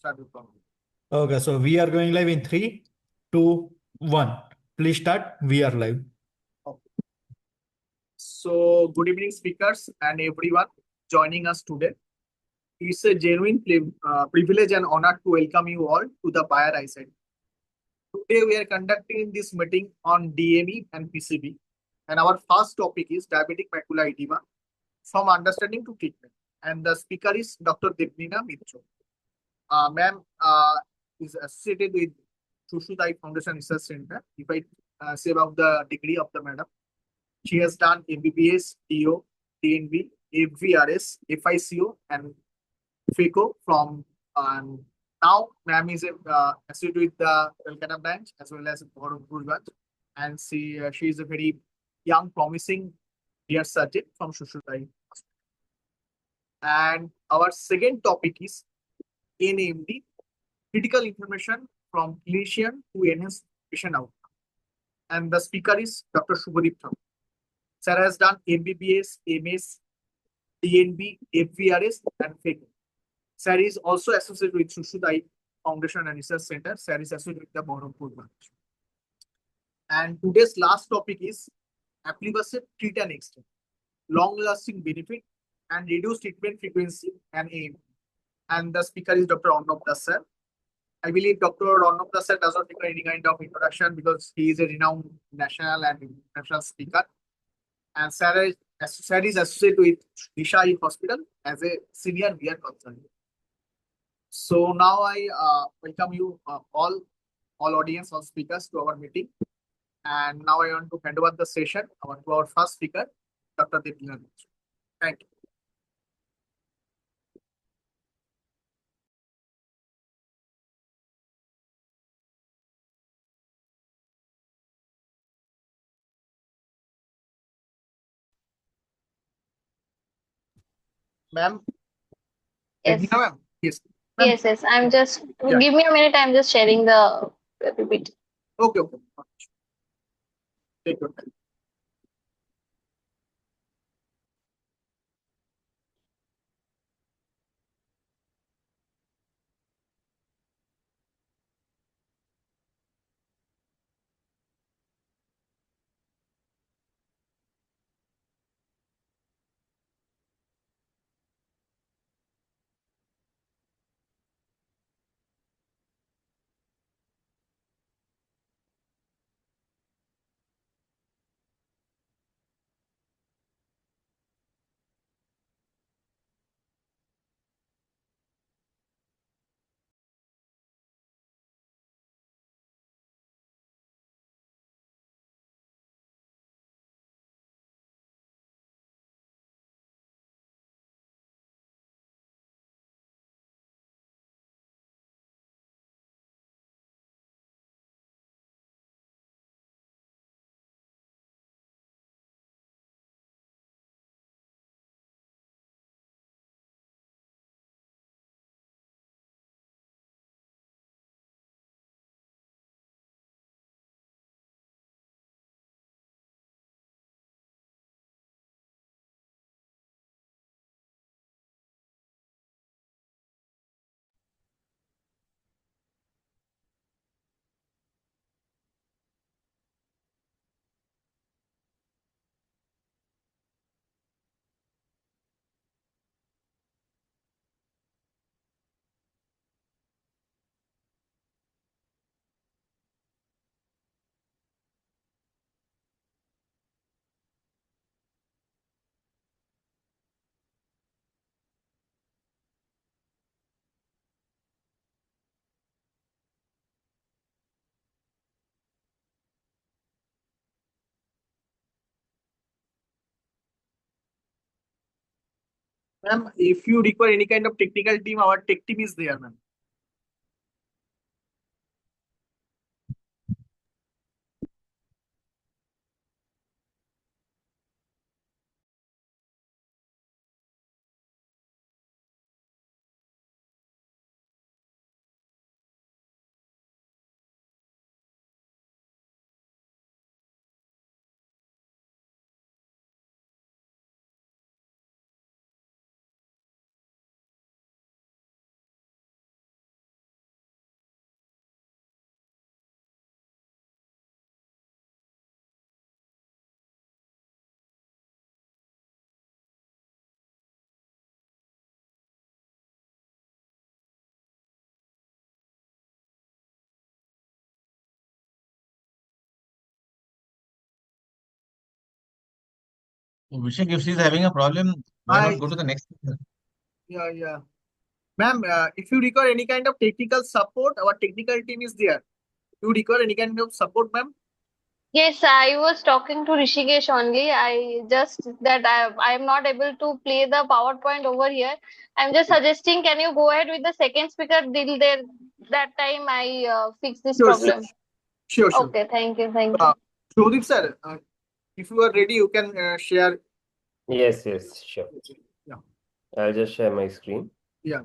Start with problem. Okay, so we are going live in three, two, one. Please start. We are live. Okay. So, good evening, speakers and everyone joining us today. It's a genuine privilege and honor to welcome you all to the Bayer Eyesight. Today, we are conducting this meeting on DME and PCB, and our first topic is diabetic macular edema from understanding to treatment. And the speaker is Dr. Devnina Mitro. Ma'am is associated with Sushudai Foundation Research Center. If I say about the degree of the madam, she has done MBBS, DO, DNB, FVRS, FICO, and FICO from now. Ma'am is associated with the Calcutta branch as well as Bhorpur branch, and she is a very young, promising dear surgeon from Sushudai. And our second topic is NAMD, critical information from clinician to enhance patient outcome. And the speaker is Dr. Shubhadeep Thakur. Sir has done MBBS, MS, DNB, FVRS, and FECO. Sir is also associated with Sushudai Foundation and Research Center. Sir is associated with the Bhorpur branch. And today's last topic is Aflibercept treat and extend, long-lasting benefit and reduce treatment frequency and aim. And the speaker is Dr. Arnab Das sir. I believe Dr. Arnab Das sir does not require any kind of introduction because he is a renowned national and international speaker. And sir is associated with Disha Hospital as a senior VR consultant. So now I welcome you all audience, all speakers to our meeting. And now I want to hand over the session to our first speaker, Dr. Devnina Mitro. Thank you. Ma'am, Devnina Yes, ma'am, yes. Ma'am, yes. I'm just yeah. give me a minute. I'm just sharing the PPT. Okay. Take your time. Ma'am, if you require any kind of technical team, our tech team is there, ma'am. Abhishek, if she's having a problem, why not I, go to the next? yeah. Ma'am, if you require any kind of technical support, our technical team is there. You require any kind of support, ma'am? Yes, I was talking to Rishikesh only. I just that I am not able to play the PowerPoint over here. I'm just suggesting, can you go ahead with the second speaker till there that time I fix this Sure, problem. sure. Okay, thank you, thank you. Uh, Shobhit sir, if you are ready, you can share. Yes, sure. Yeah. I'll just share my screen. Yeah.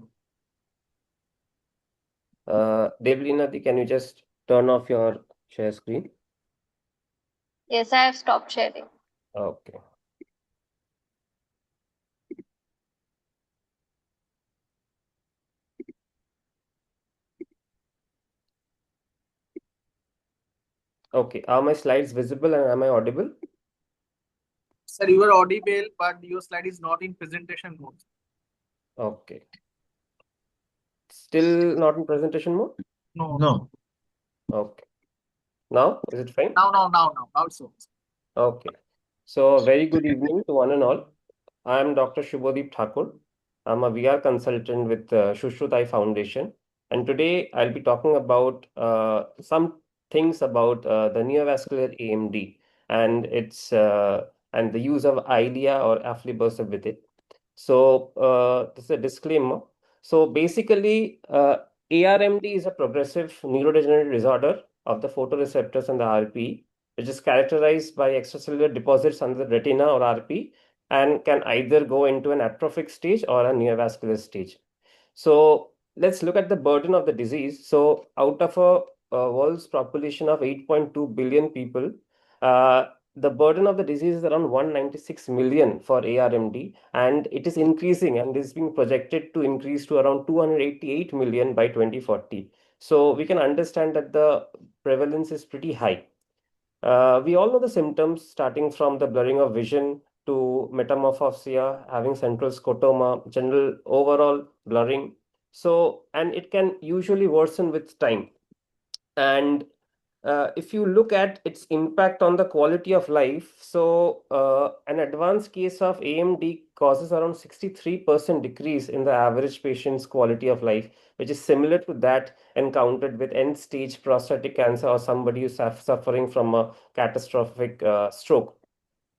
Devlinati, can you just turn off your share screen? Yes, I have stopped sharing. Okay. Okay, are my slides visible and am I audible? Sir, you are audible, but your slide is not in presentation mode. Okay. Still not in presentation mode? No. Okay. Now, is it fine? Now it's okay. Okay. So, very good evening to one and all. I am Dr. Shubhadeep Thakur. I'm a VR consultant with Shushrutai Foundation. And today I'll be talking about some things about the neovascular AMD and its and the use of IDEA or aflibercept with it. So this is a disclaimer. So basically, ARMD is a progressive neurodegenerative disorder of the photoreceptors and the RPE, which is characterized by extracellular deposits on the retina or RPE and can either go into an atrophic stage or a neovascular stage. So let's look at the burden of the disease. So out of a world's population of 8.2 billion people, the burden of the disease is around 196 million for ARMD, and it is increasing and is being projected to increase to around 288 million by 2040. So we can understand that the prevalence is pretty high. We all know the symptoms starting from the blurring of vision to metamorphosia, having central scotoma, general overall blurring. So, and it can usually worsen with time. And if you look at its impact on the quality of life, so an advanced case of AMD causes around 63% decrease in the average patient's quality of life, which is similar to that encountered with end-stage prostatic cancer or somebody who's suffering from a catastrophic stroke.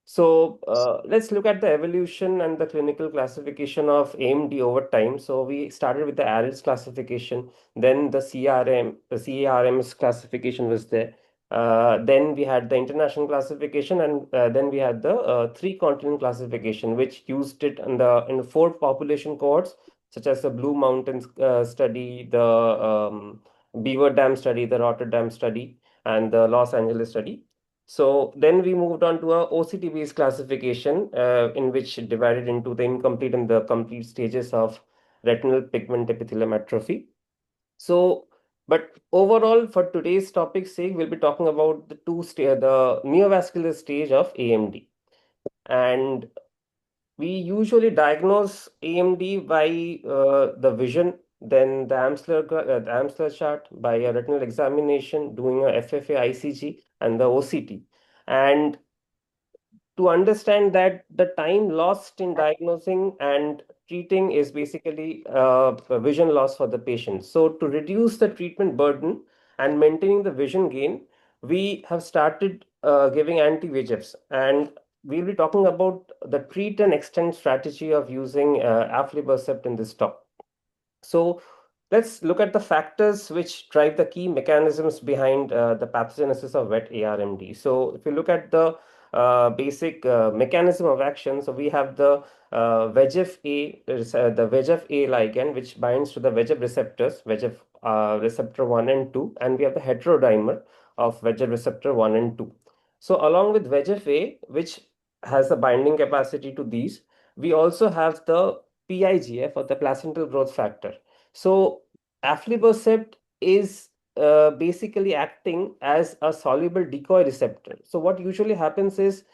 So let's look at the evolution and the clinical classification of AMD over time. So we started with the ARIDS classification, then the CARMS classification was there. Then we had the international classification, and then we had the three-continent classification, which used it in the four population cohorts, such as the Blue Mountains study, the Beaver Dam study, the Rotterdam study, and the Los Angeles study. So then we moved on to a OCT-based classification, in which it divided into the incomplete and the complete stages of retinal pigment epithelium atrophy. So, but overall, for today's topic's sake, we'll be talking about the neovascular stage of AMD. And we usually diagnose AMD by the vision, then the Amsler chart, by a retinal examination, doing a FFA ICG, and the OCT. And to understand that the time lost in diagnosing and treating is basically a vision loss for the patient. So to reduce the treatment burden and maintaining the vision gain, we have started giving anti-VEGFs, and we'll be talking about the treat and extend strategy of using aflibercept in this talk. So let's look at the factors which drive the key mechanisms behind the pathogenesis of wet ARMD. So if you look at the basic mechanism of action, so we have the VEGF-A, the VEGF-A ligand, which binds to the VEGF receptors, VEGF receptor 1 and 2, and we have the heterodimer of VEGF receptor 1 and 2. So along with VEGF-A, which has the binding capacity to these, we also have the PIGF, or the placental growth factor. So aflibercept is basically acting as a soluble decoy receptor. So what usually happens is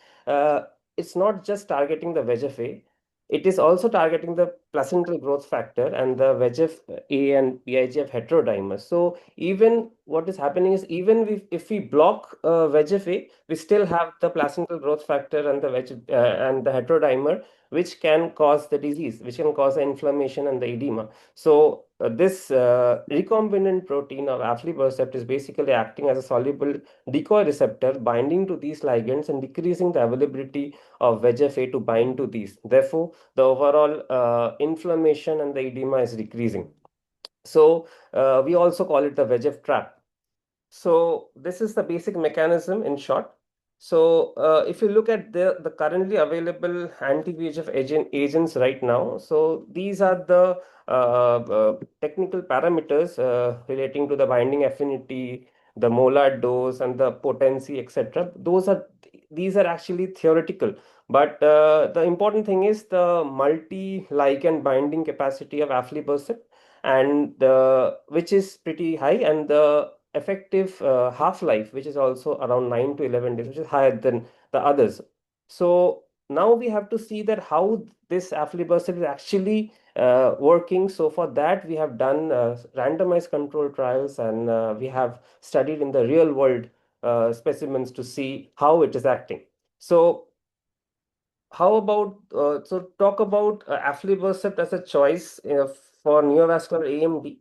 it's not just targeting the VEGF-A, it is also targeting the placental growth factor and the VEGF-A and PIGF heterodimers. So even what is happening is even if we block VEGF-A, we still have the placental growth factor and the heterodimer, which can cause the disease, which can cause the inflammation and the edema. So this recombinant protein of aflibercept is basically acting as a soluble decoy receptor binding to these ligands and decreasing the availability of VEGF-A to bind to these. Therefore, the overall inflammation and the edema is decreasing. So we also call it the VEGF trap. So this is the basic mechanism in short. So if you look at the currently available anti-VEGF agents right now, so these are the technical parameters relating to the binding affinity, the molar dose, and the potency, etc. These are actually theoretical, but the important thing is the multi-ligand binding capacity of aflibercept, and which is pretty high, and the effective half-life, which is also around 9 to 11 days, which is higher than the others. So now we have to see that how this aflibercept is actually working. So for that, we have done randomized control trials, and we have studied in the real world specimens to see how it is acting. So how about talk about aflibercept as a choice for neovascular AMD.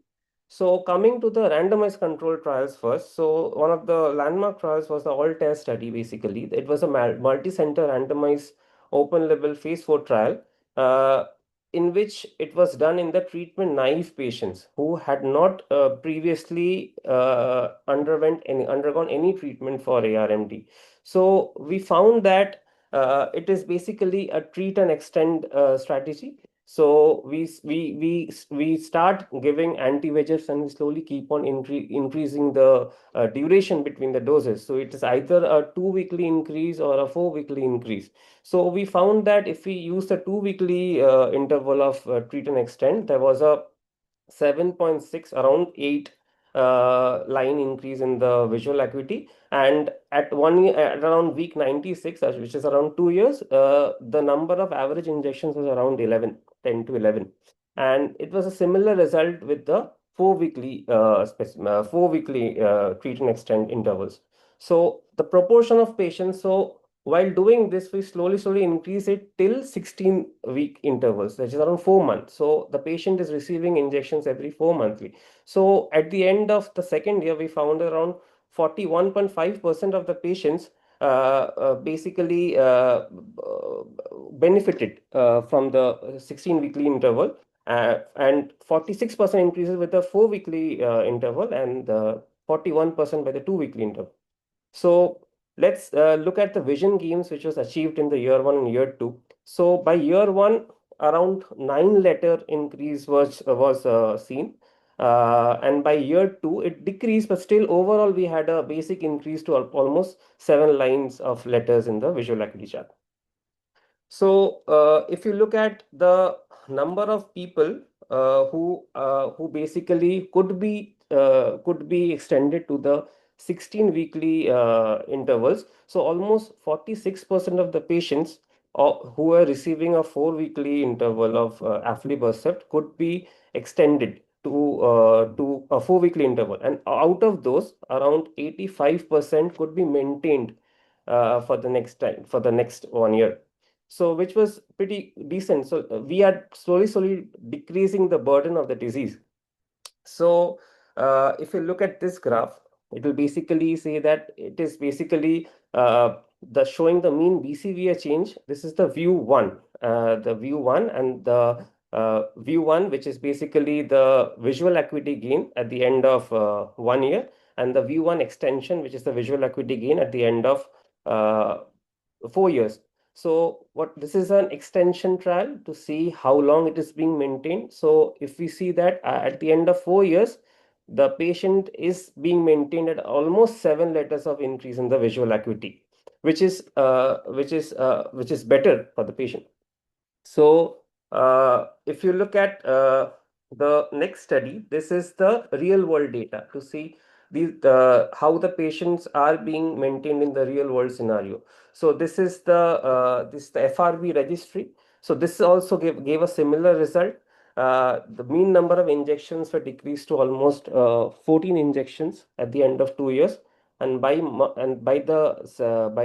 So coming to the randomized control trials first. So one of the landmark trials was the ALTAIR study. Basically, it was a multi-center randomized open-label phase 4 trial, in which it was done in the treatment-naive patients who had not previously undergone any treatment for ARMD. So we found that it is basically a treat and extend strategy. So we start giving anti-VEGFs and we slowly keep on increasing the duration between the doses. So it is either a 2-weekly increase or a 4-weekly increase. So we found that if we use the 2-weekly interval of treat and extend, there was a 7.6, around 8 line increase in the visual acuity, and at around week 96, which is around 2 years, the number of average injections was around 10 to 11, and it was a similar result with the 4-weekly treat and extend intervals. So the proportion of patients, so while doing this, we slowly increase it till 16-week intervals, that is around 4 months. So the patient is receiving injections every 4 monthly. So at the end of the second year, we found around 41.5% of the patients basically benefited from the 16-weekly interval, and 46% increases with the 4-weekly interval, and 41% by the 2-weekly interval. So let's look at the vision gains which was achieved in the year 1 and year 2. So by year 1, around 9-letter increase was seen. And by year 2, it decreased, but still overall we had a basic increase to almost 7 lines of letters in the visual acuity chart. So if you look at the number of people who basically could be extended to the 16 weekly intervals, so almost 46% of the patients who are receiving a 4-weekly interval of aflibercept could be extended to a 4-weekly interval, and out of those, around 85% could be maintained for the next 1 year. So which was pretty decent. So we are slowly decreasing the burden of the disease. So if you look at this graph, it will basically say that it is basically showing the mean BCVA change. This is the view 1, and the view 1, which is basically the visual acuity gain at the end of 1 year, and the view 1 extension, which is the visual acuity gain at the end of 4 years. So this is an extension trial to see how long it is being maintained. So if we see that at the end of 4 years, the patient is being maintained at almost 7 letters of increase in the visual acuity, which is better for the patient. So if you look at the next study, this is the real world data to see how the patients are being maintained in the real world scenario. So this is the FRB registry. So this also gave a similar result. the mean number of injections were decreased to almost 14 injections at the end of 2 years. And by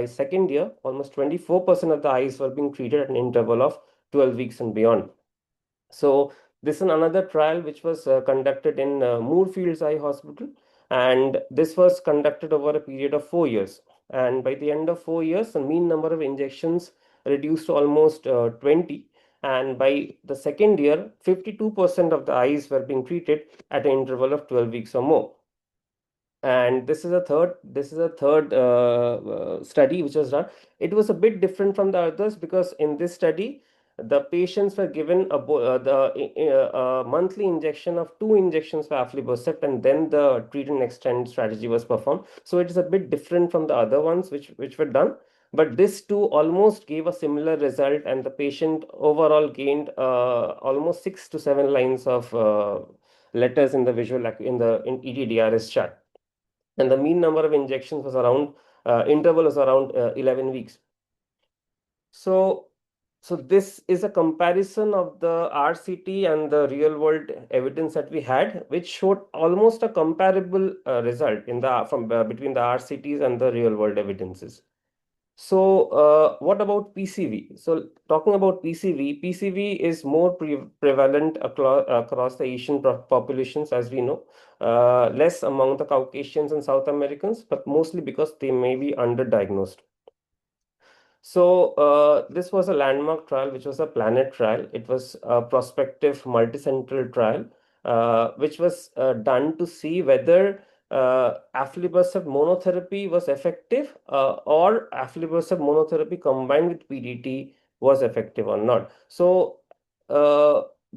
second year, almost 24% of the eyes were being treated at an interval of 12 weeks and beyond. So this is another trial which was conducted in Moorfields Eye Hospital, and this was conducted over a period of 4 years. And by the end of 4 years, the mean number of injections reduced to almost 20. And by the second year, 52% of the eyes were being treated at an interval of 12 weeks or more. And this is a third study which was done. It was a bit different from the others because in this study, the patients were given a monthly injection of 2 injections for aflibercept, and then the treat and extend strategy was performed. So it is a bit different from the other ones which were done. But this too almost gave a similar result, and the patient overall gained almost 6 to 7 lines of letters in the visual in ETDRS chart. And the mean number of injections was around interval was around 11 weeks. So this is a comparison of the RCT and the real world evidence that we had, which showed almost a comparable result in between the RCTs and the real world evidences. So what about PCV? So talking about PCV is more prevalent across the Asian populations, as we know, less among the Caucasians and South Americans, but mostly because they may be underdiagnosed. So this was a landmark trial, which was a PLANET trial. It was a prospective multicentral trial, which was done to see whether aflibercept monotherapy was effective or aflibercept monotherapy combined with PDT was effective or not. So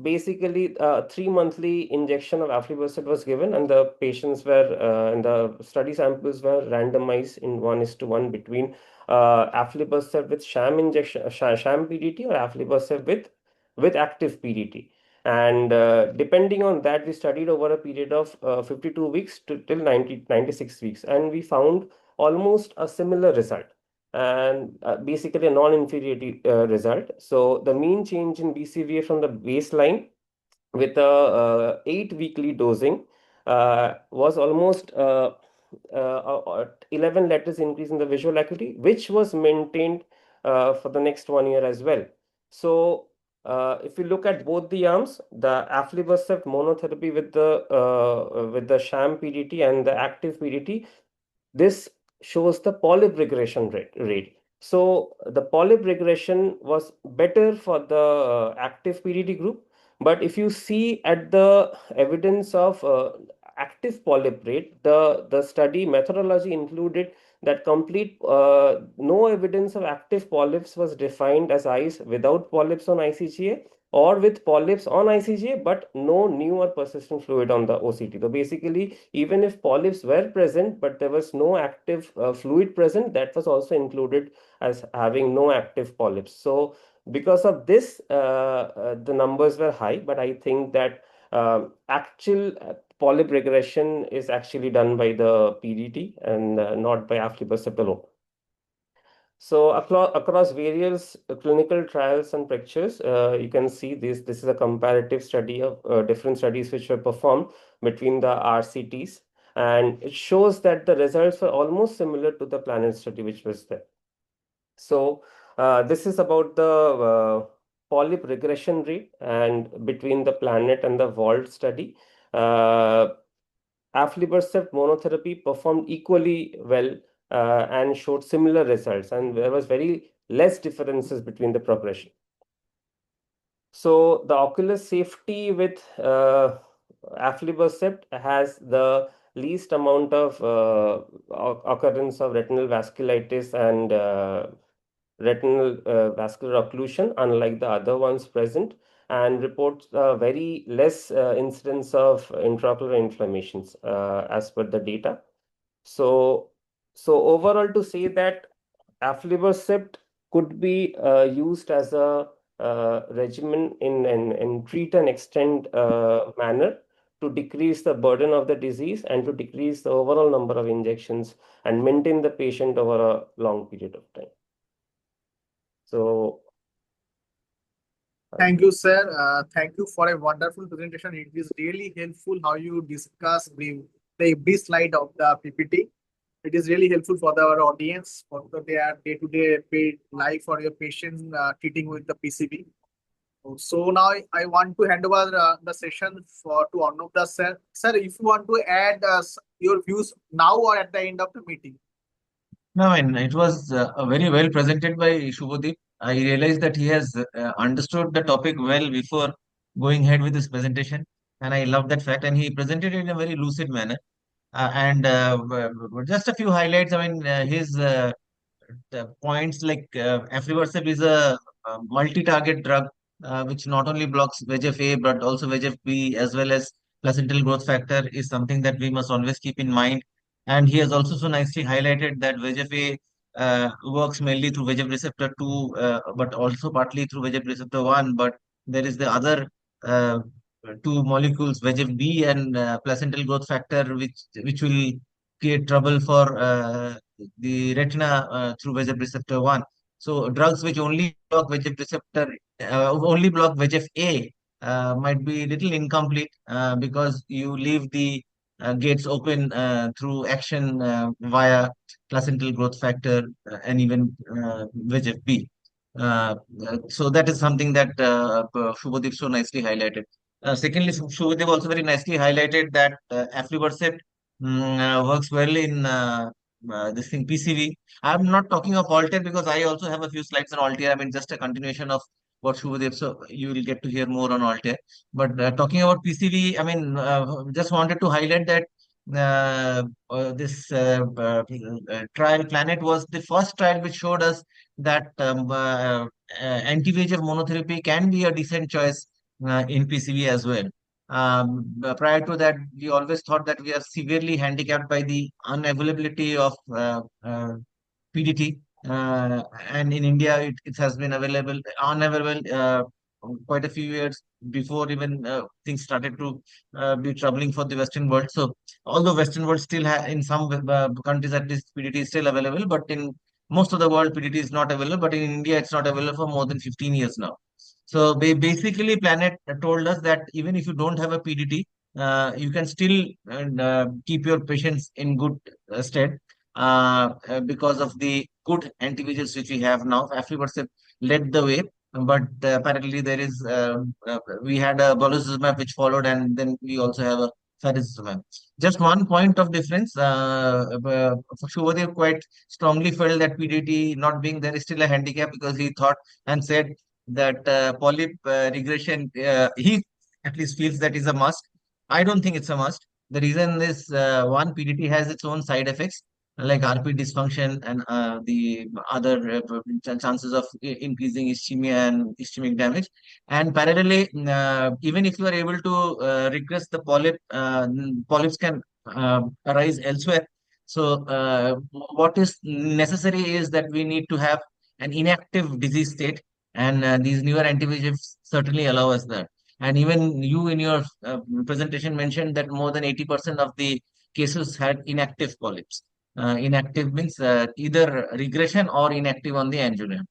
basically, 3-monthly injection of aflibercept was given, and the patients were and the study samples were randomized in 1:1 between aflibercept with sham injection, sham PDT, or aflibercept with active PDT. And depending on that, we studied over a period of 52 weeks till 96 weeks, and we found almost a similar result, and basically a non-inferiority result. So the mean change in BCVA from the baseline with a 8-weekly dosing was almost 11 letters increase in the visual acuity, which was maintained for the next 1 year as well. So if you look at both the arms, the aflibercept monotherapy with the sham PDT and the active PDT, this shows the polyp regression rate. So the polyp regression was better for the active PDT group. But if you see at the evidence of active polyp rate, the study methodology included that no evidence of active polyps was defined as eyes without polyps on ICGA or with polyps on ICGA, but no new or persistent fluid on the OCT. So basically, even if polyps were present, but there was no active fluid present, that was also included as having no active polyps. So because of this, the numbers were high, but I think that actual polyp regression is actually done by the PDT and not by aflibercept alone. So across various clinical trials and pictures, you can see this is a comparative study of different studies which were performed between the RCTs, and it shows that the results were almost similar to the PLANET study which was there. So this is about the polyp regression rate, and between the PLANET and the VAULT study, aflibercept monotherapy performed equally well and showed similar results, and there was very less differences between the progression. So the ocular safety with aflibercept has the least amount of occurrence of retinal vasculitis and retinal vascular occlusion, unlike the other ones present, and reports very less incidence of intraocular inflammations as per the data. So overall, to say that aflibercept could be used as a regimen in treat and extend manner to decrease the burden of the disease and to decrease the overall number of injections and maintain the patient over a long period of time. So Thank you, sir. Thank you for a wonderful presentation. It is really helpful how you discuss the every slide of the PPT. It is really helpful for our audience for their day-to-day life or your patient treating with the PCB. So now I want to hand over the session to Arnab sir. Sir, if you want to add your views now or at the end of the meeting. No, I mean, it was very well presented by Shubhadeep. I realized that he has understood the topic well before going ahead with his presentation, and I love that fact. And he presented it in a very lucid manner. Just a few highlights. I mean, his the points like aflibercept is a multi-target drug which not only blocks VEGF-A but also VEGF-B as well as placental growth factor is something that we must always keep in mind. And he has also so nicely highlighted that VEGF-A works mainly through VEGF receptor 2, but also partly through VEGF receptor 1. But there is the other uh, two molecules, VEGF-B and placental growth factor, which will create trouble for the retina through VEGF receptor 1. So drugs which only block VEGF receptor, only block VEGF-A might be little incomplete because you leave the gates open through action via placental growth factor and even VEGF-B. So that is something that Shubhadeep so nicely highlighted. Secondly, Shubhadeep also very nicely highlighted that aflibercept works well in this thing PCV. I'm not talking of Altair because I also have a few slides on Altair. I mean, just a continuation of what Shubhadev. So you will get to hear more on Altair. But talking about PCV, I mean, just wanted to highlight that this trial Planet was the first trial which showed us that anti-VEGF monotherapy can be a decent choice in PCV as well. Prior to that, we always thought that we are severely handicapped by the unavailability of PDT. And in India, it has been unavailable quite a few years before even things started to be troubling for the Western world. So, although Western world still in some countries at least PDT is still available, but in most of the world PDT is not available. But in India, it's not available for more than 15 years now. So basically, Planet told us that even if you don't have a PDT, you can still keep your patients in good stead because of the good anti-VEGFs which we have now. Aflibercept led the way, but apparently we had a bolozumab which followed, and then we also have a faricimab. Just one point of difference. Shubhadev quite strongly felt that PDT not being there is still a handicap because he thought and said that polyp regression, he at least feels that is a must. I don't think it's a must. The reason is one, PDT has its own side effects like RP dysfunction and the other chances of increasing ischemia and ischemic damage. And parallelly, even if you are able to regress the polyps can arise elsewhere. So what is necessary is that we need to have an inactive disease state, and these newer anti-VEGFs certainly allow us that. And even you in your presentation mentioned that more than 80% of the cases had inactive polyps. Inactive means either regression or inactive on the angiogram.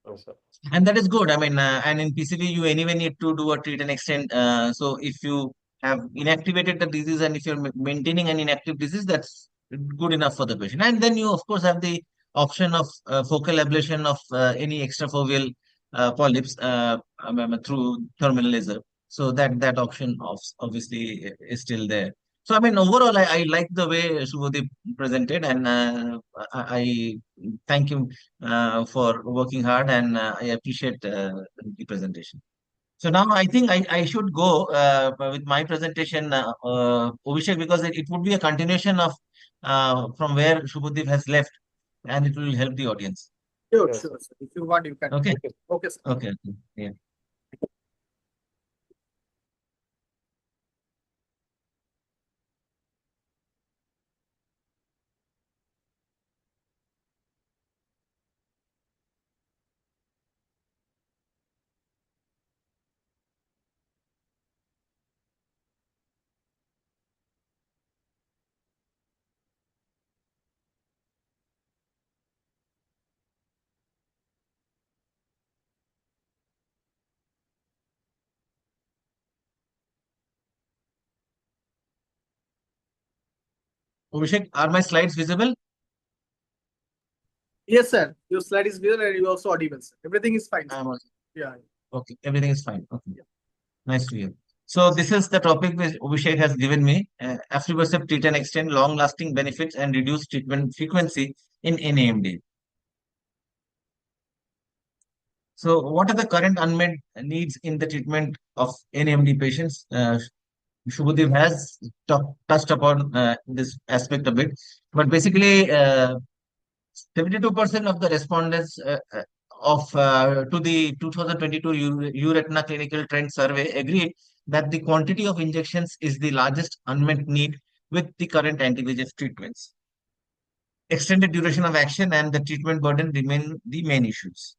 Yes, sir. And that is good. I mean, and in PCV, you anyway need to do a treat and extend. So if you have inactivated the disease and if you're maintaining an inactive disease, that's good enough for the patient. And then you, of course, have the option of focal ablation of any extrafoveal polyps through thermal laser. So that option obviously is still there. So I mean, overall, I like the way Subodhip presented, and I thank him for working hard, and I appreciate the presentation. So now I think I should go with my presentation, Abhishek, because it would be a continuation of from where Shubhadeep has left, and it will help the audience. Sure, Yes, sure, sir. If you want, you can. Okay. Okay, sir. Okay. Yeah. Abhishek, are my slides visible? Yes, sir. Your slide is visible and you also audible, sir. Everything is fine, sir. I'm also, Yeah. okay, everything is fine. Okay, Yeah. nice to hear. So this is the topic which Abhishek has given me. Aflibercept treat and extend long-lasting benefits and reduce treatment frequency in NAMD. So what are the current unmet needs in the treatment of NAMD patients? Shubhadev has touched upon this aspect a bit, but basically 72% of the respondents to the 2022 URETNA Clinical Trend Survey agreed that the quantity of injections is the largest unmet need with the current anti-VEGF treatments. Extended duration of action and the treatment burden remain the main issues.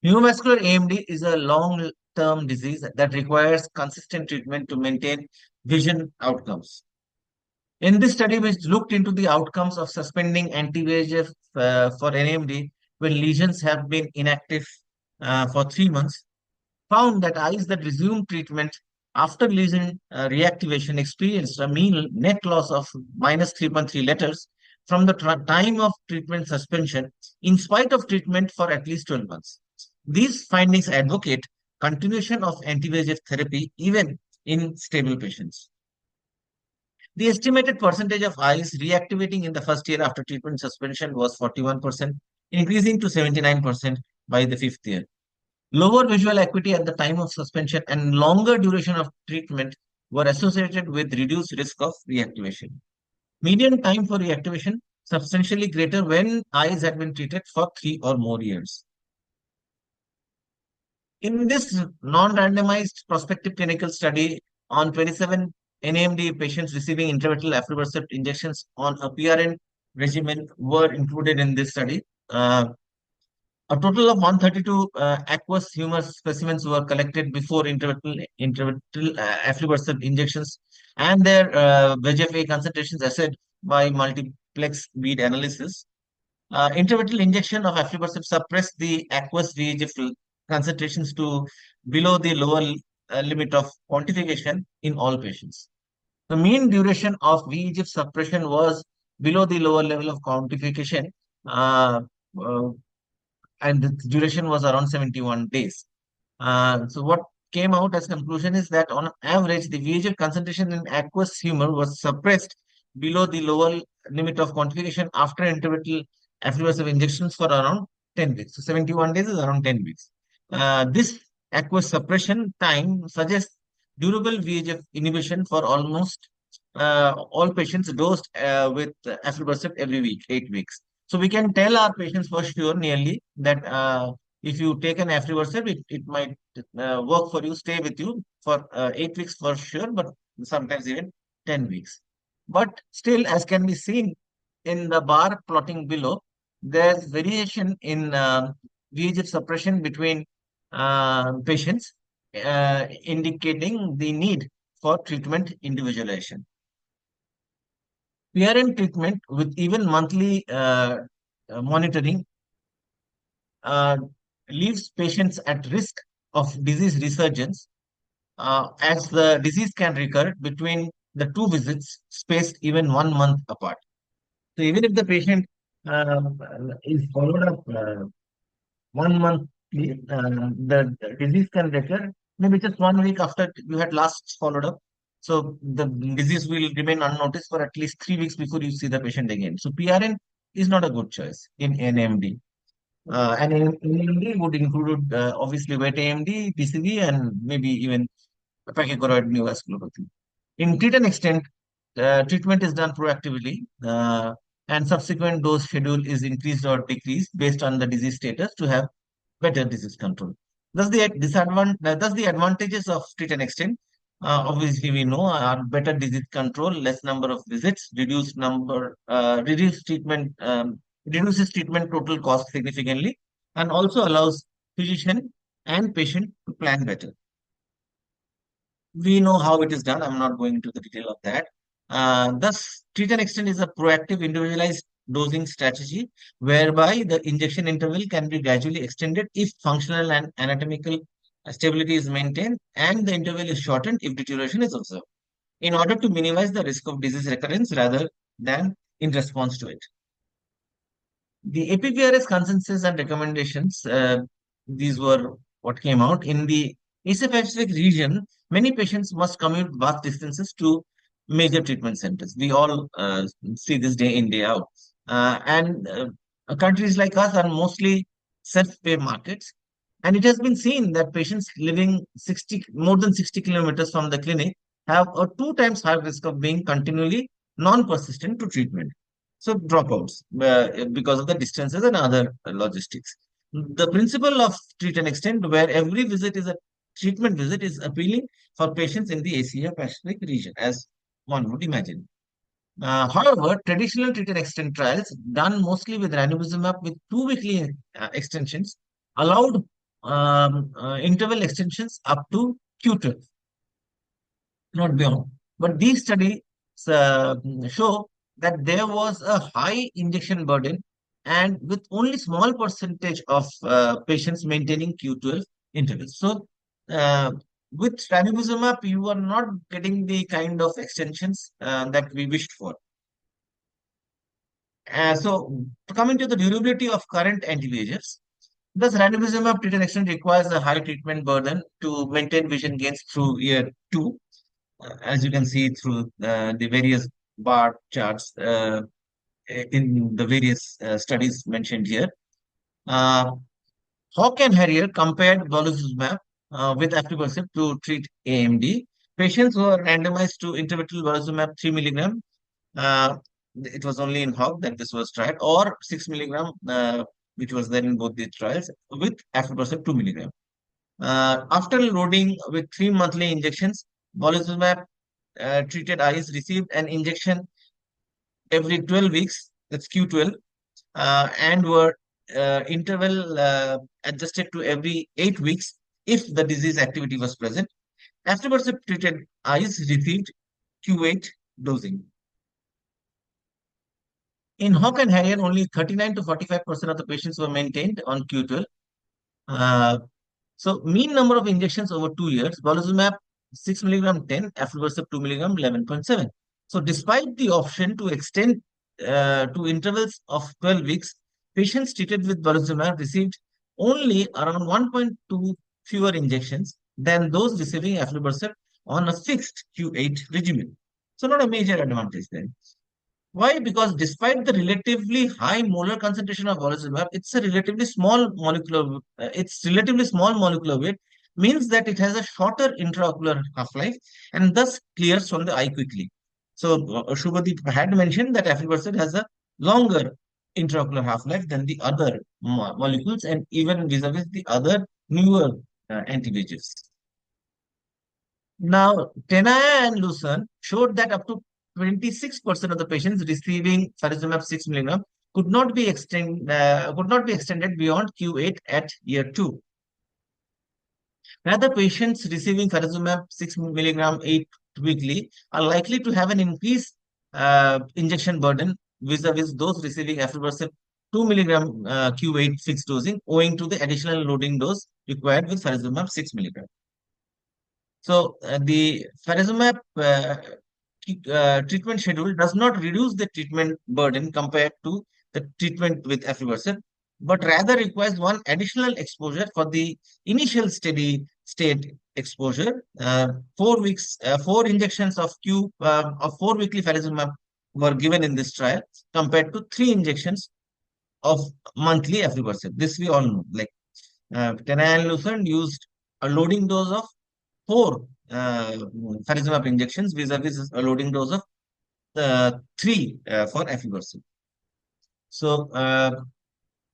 Neovascular AMD is a long-term disease that requires consistent treatment to maintain vision outcomes. In this study, which looked into the outcomes of suspending anti-VEGF for NAMD when lesions have been inactive for 3 months, found that eyes that resumed treatment after lesion reactivation experienced a mean net loss of minus 3.3 letters from the time of treatment suspension in spite of treatment for at least 12 months. These findings advocate continuation of anti-VEGF therapy even in stable patients. The estimated percentage of eyes reactivating in the first year after treatment suspension was 41%, increasing to 79% by the fifth year. Lower visual acuity at the time of suspension and longer duration of treatment were associated with reduced risk of reactivation. Median time for reactivation substantially greater when eyes had been treated for 3 or more years. In this non-randomized prospective clinical study on 27 NAMD patients receiving intravitreal aflibercept injections on a PRN regimen were included in this study. A total of 132 aqueous humor specimens were collected before intravitreal aflibercept injections, and their VEGF-A concentrations assessed by multiplex bead analysis. Intravitreal injection of aflibercept suppressed the aqueous VEGF concentrations to below the lower limit of quantification in all patients. The mean duration of VEGF suppression was below the lower level of quantification, uh, uh, and the duration was around 71 days. So what came out as conclusion is that on average, the VEGF concentration in aqueous humor was suppressed below the lower limit of quantification after intravitreal aflibercept injections for around 10 weeks. So 71 days is around 10 weeks. This aqueous suppression time suggests durable VEGF inhibition for almost all patients dosed with aflibercept every week, 8 weeks. So we can tell our patients for sure nearly that if you take an aflibercept, it might work for you, stay with you for 8 weeks for sure, but sometimes even 10 weeks. But still, as can be seen in the bar plotting below, there's variation in VEGF suppression between patients, indicating the need for treatment individualization. PRN treatment with even monthly monitoring uh, leaves patients at risk of disease resurgence as the disease can recur between the two visits spaced even 1 month apart. So even if the patient is followed up 1 month, the disease can recur maybe just 1 week after you had last followed up. So the disease will remain unnoticed for at least 3 weeks before you see the patient again. So PRN is not a good choice in NAMD. And in AMD would include obviously wet AMD, PCV, and maybe even pachychoroid neovasculopathy. In treat and extend, treatment is done proactively, and subsequent dose schedule is increased or decreased based on the disease status to have better disease control. Thus, the advantages of treat and extend, obviously we know, are better disease control, less number of visits, reduces treatment total cost significantly, and also allows physician and patient to plan better. We know how it is done. I'm not going into the detail of that. Thus, treat and extend is a proactive, individualized dosing strategy whereby the injection interval can be gradually extended if functional and anatomical stability is maintained, and the interval is shortened if deterioration is observed, in order to minimize the risk of disease recurrence rather than in response to it. The APPRS consensus and recommendations, these were what came out. In the Asia Pacific region, many patients must commute vast distances to major treatment centers. We all see this day in, day out. And countries like us are mostly self-pay markets. And it has been seen that patients living more than 60 kilometers from the clinic have a 2 times higher risk of being continually non-persistent to treatment. So dropouts because of the distances and other logistics. The principle of treat and extend, where every visit is a treatment visit, is appealing for patients in the Asia Pacific region, as one would imagine. However, traditional treat and extend trials, done mostly with ranibizumab with 2 weekly extensions, allowed interval extensions up to Q12, not beyond. But these studies show that there was a high injection burden and with only small percentage of patients maintaining Q12 intervals. So, with ranibizumab, you are not getting the kind of extensions that we wished for. So, coming to the durability of current anti-VEGFs, thus ranibizumab treat and extend requires a high treatment burden to maintain vision gains through year 2. As you can see through the various bar charts in the various studies mentioned here. Hawk and Harrier compared bevacizumab with aflibercept to treat AMD. Patients were randomized to intravitreal bevacizumab 3 milligram. It was only in Hawk that this was tried, or 6 milligram, which was there in both the trials, with aflibercept 2 milligram. After loading with 3 monthly injections, bevacizumab treated eyes received an injection every 12 weeks, that's Q12, and were interval adjusted to every 8 weeks if the disease activity was present. Aflibercept treated eyes received Q8 dosing. In Hawk and Harrier, only 39 to 45% of the patients were maintained on Q12. So mean number of injections over 2 years, bevacizumab 6 milligram 10, aflibercept 2 milligram 11.7. So despite the option to extend to intervals of 12 weeks, patients treated with bevacizumab received only around 1.2 fewer injections than those receiving aflibercept on a fixed Q8 regimen. So not a major advantage then. Why? Because despite the relatively high molar concentration of bevacizumab, it's relatively small molecular weight, means that it has a shorter intraocular half-life and thus clears from the eye quickly. So Shubhadeep had mentioned that aflibercept has a longer intraocular half-life than the other molecules, and even vis-a-vis the other newer anti-VEGFs. Now, Tenaya and Lucerne showed that up to 26% of the patients receiving faricimab 6 milligram could not be extended beyond Q8 at year 2. Rather, patients receiving faricimab 6 milligram 8 weekly are likely to have an increased injection burden vis-a-vis those receiving aflibercept 2 milligram Q8 fixed dosing, owing to the additional loading dose required with faricimab 6 milligram. So the faricimab treatment schedule does not reduce the treatment burden compared to the treatment with aflibercept, but rather requires one additional exposure for the initial steady state exposure. 4 injections of 4 weekly faricimab were given in this trial compared to 3 injections of monthly aflibercept. This we all know. Like Tenaya and Lucerne used a loading dose of 4 faricimab injections vis-a-vis a loading dose of 3 for aflibercept. So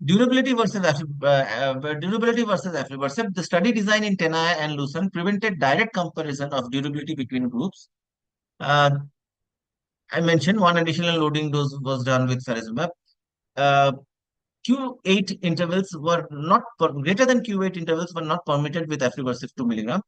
durability versus aflibercept, the study design in Tenaya and Lucerne prevented direct comparison of durability between groups. I mentioned one additional loading dose was done with faricimab. Q8 intervals were not greater than Q8 intervals were not permitted with aflibercept 2 milligram.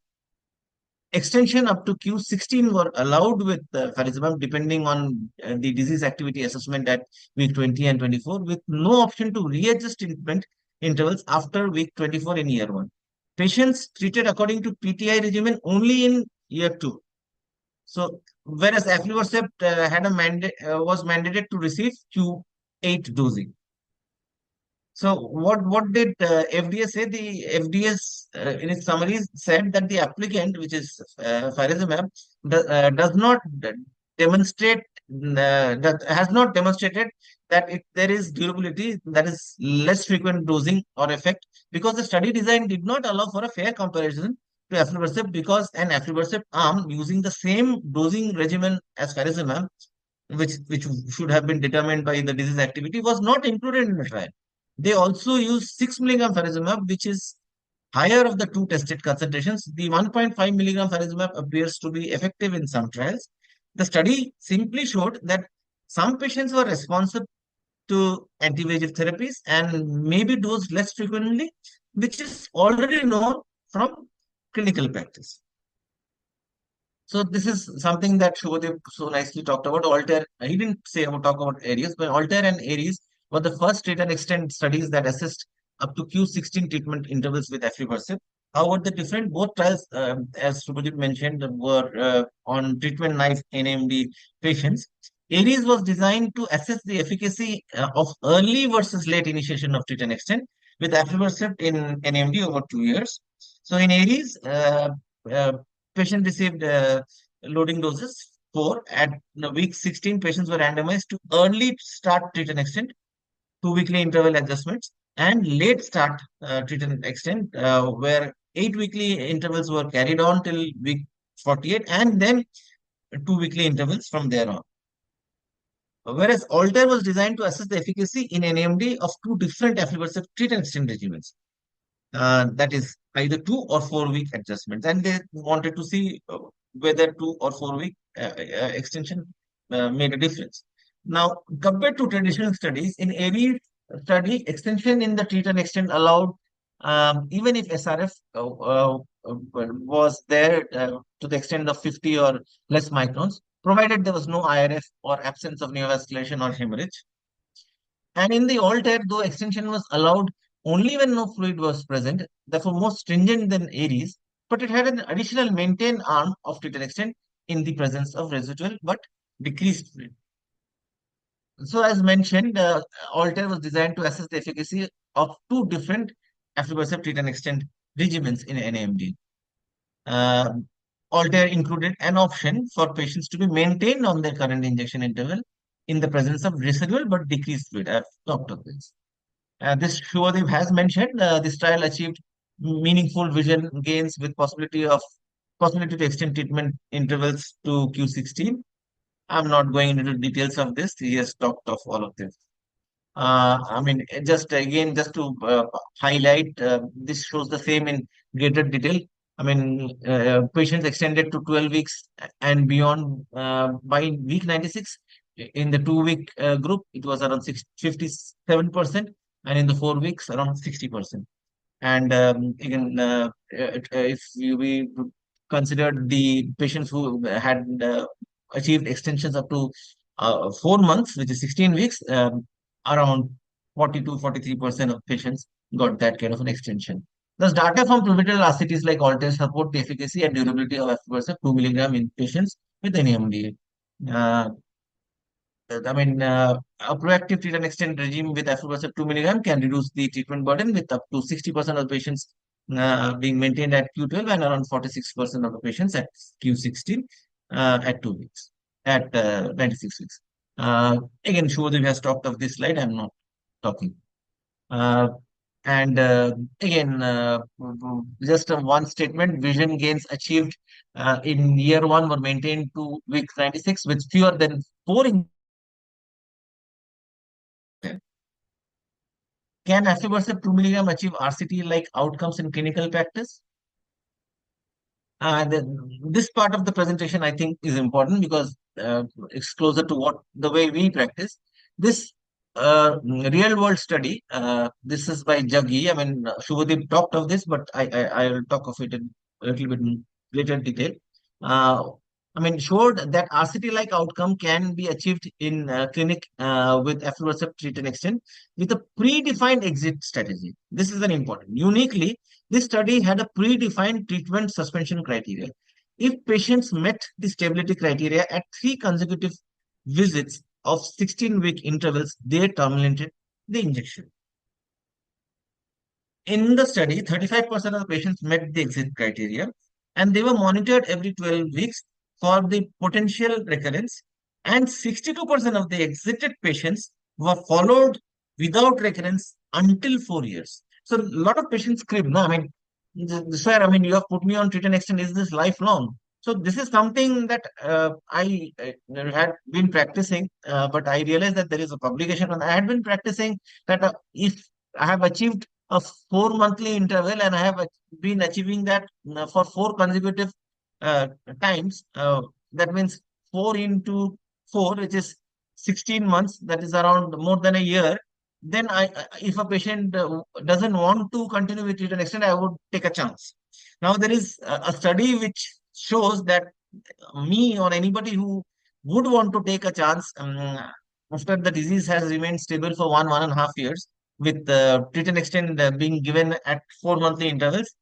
Extension up to Q16 were allowed with faricimab depending on the disease activity assessment at week 20 and 24, with no option to readjust treatment intervals after week 24 in year 1. Patients treated according to PTI regimen only in year 2. So whereas aflibercept had a was mandated to receive Q8 dosing. So what did FDA say? The FDA in its summary said that the applicant, which is faricimab, does not demonstrate that has not demonstrated that there is durability, that is less frequent dosing or effect, because the study design did not allow for a fair comparison to aflibercept, because an aflibercept arm using the same dosing regimen as faricimab, which should have been determined by the disease activity, was not included in the trial. They also use 6 milligram faricimab, which is higher of the two tested concentrations. The 1.5 milligram faricimab appears to be effective in some trials. The study simply showed that some patients were responsive to anti-VEGF therapies and maybe dosed less frequently, which is already known from clinical practice. So this is something that Shubhadev so nicely talked about. Altair, he didn't talk about ARIES, but Altair and ARIES were the first treat and extend studies that assessed up to Q16 treatment intervals with aflibercept. However, the different both trials, as Shubhadev mentioned, were on treatment-naive NAMD patients. ARIES was designed to assess the efficacy of early versus late initiation of treat and extend with aflibercept in NAMD over 2 years. So in ARIES, patient received loading doses 4. At week 16, patients were randomized to early start treat and extend, 2-weekly interval adjustments, and late start treat and extend, where 8-weekly intervals were carried on till week 48, and then 2-weekly intervals from there on. Whereas Altair was designed to assess the efficacy in NAMD of 2 different aflibercept treat and extend regimens. That is either 2 or 4-week adjustments, and they wanted to see whether 2 or 4-week extension made a difference. Now, compared to traditional studies, in ARIES study, extension in the treat and extend allowed, even if SRF was there to the extent of 50 or less microns, provided there was no IRF or absence of neovascularization or hemorrhage. And in the Altair, though extension was allowed only when no fluid was present, therefore more stringent than ARIES, but it had an additional maintained arm of treat and extend in the presence of residual but decreased fluid. So as mentioned, Altair was designed to assess the efficacy of 2 different aflibercept treat and extend regimens in NAMD. Altair included an option for patients to be maintained on their current injection interval in the presence of residual but decreased fluid. I've talked of this. This Shubhadev has mentioned, this trial achieved meaningful vision gains with possibility to extend treatment intervals to Q16. I'm not going into details of this. He has talked of all of this. I mean, just to highlight, this shows the same in greater detail. I mean, patients extended to 12 weeks and beyond by week 96. In the 2-week group, it was around 57%, and in the 4 weeks, around 60%. And again, if we considered the patients who had achieved extensions up to 4 months, which is 16 weeks, around 42-43% of patients got that kind of an extension. Thus, data from pivotal RCTs like Altair support the efficacy and durability of aflibercept 2 milligram in patients with NAMD. I mean, a proactive treat and extend regime with aflibercept 2 milligram can reduce the treatment burden with up to 60% of patients being maintained at Q12 and around 46% of the patients at Q16 at 2 weeks, at 96 weeks. Again, Shubhadev has talked of this slide. I'm not talking. And again, just one statement, vision gains achieved in year 1 were maintained to week 96 with fewer than 4 Can aflibercept 2 milligram achieve RCT-like outcomes in clinical practice? This part of the presentation, I think, is important because it's closer to what the way we practice. This real-world study, this is by Jaggi. I mean, Shubhadev talked of this, but I will talk of it in a little bit in greater detail. I mean, showed that RCT-like outcome can be achieved in clinic with aflibercept treat and extend with a predefined exit strategy. This is very important. Uniquely, this study had a predefined treatment suspension criteria. if patients met the stability criteria at 3 consecutive visits of 16-week intervals, they terminated the injection. In the study, 35% of the patients met the exit criteria, and they were monitored every 12 weeks for the potential recurrence, and 62% of the exited patients were followed without recurrence until 4 years. So a lot of patients crib, no, I mean, sir, I mean, you have put me on treat and extend, is this lifelong? So this is something that I had been practicing, but I realized that there is a publication, and I had been practicing that if I have achieved a 4 monthly interval, and I have been achieving that for 4 consecutive uh, times. That means 4 into 4, which is 16 months. That is around more than a year. Then if a patient doesn't want to continue with treat and extend, I would take a chance. Now there is a study which shows that me or anybody who would want to take a chance after the disease has remained stable for 1.5 years with treat and extend being given at 4 monthly intervals,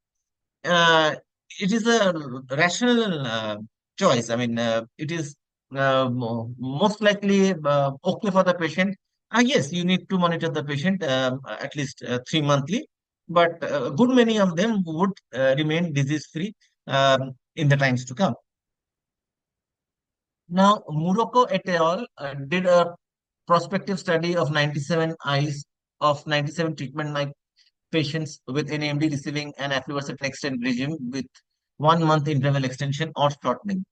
uh, it is a rational choice. I mean, it is most likely okay for the patient. Yes, you need to monitor the patient at least 3 monthly, but a good many of them would remain disease-free in the times to come. Now, Muroko et al. Did a prospective study of 97 eyes of 97 treatment patients with NAMD receiving an aflibercept extend regime with 1 month interval extension or shortening.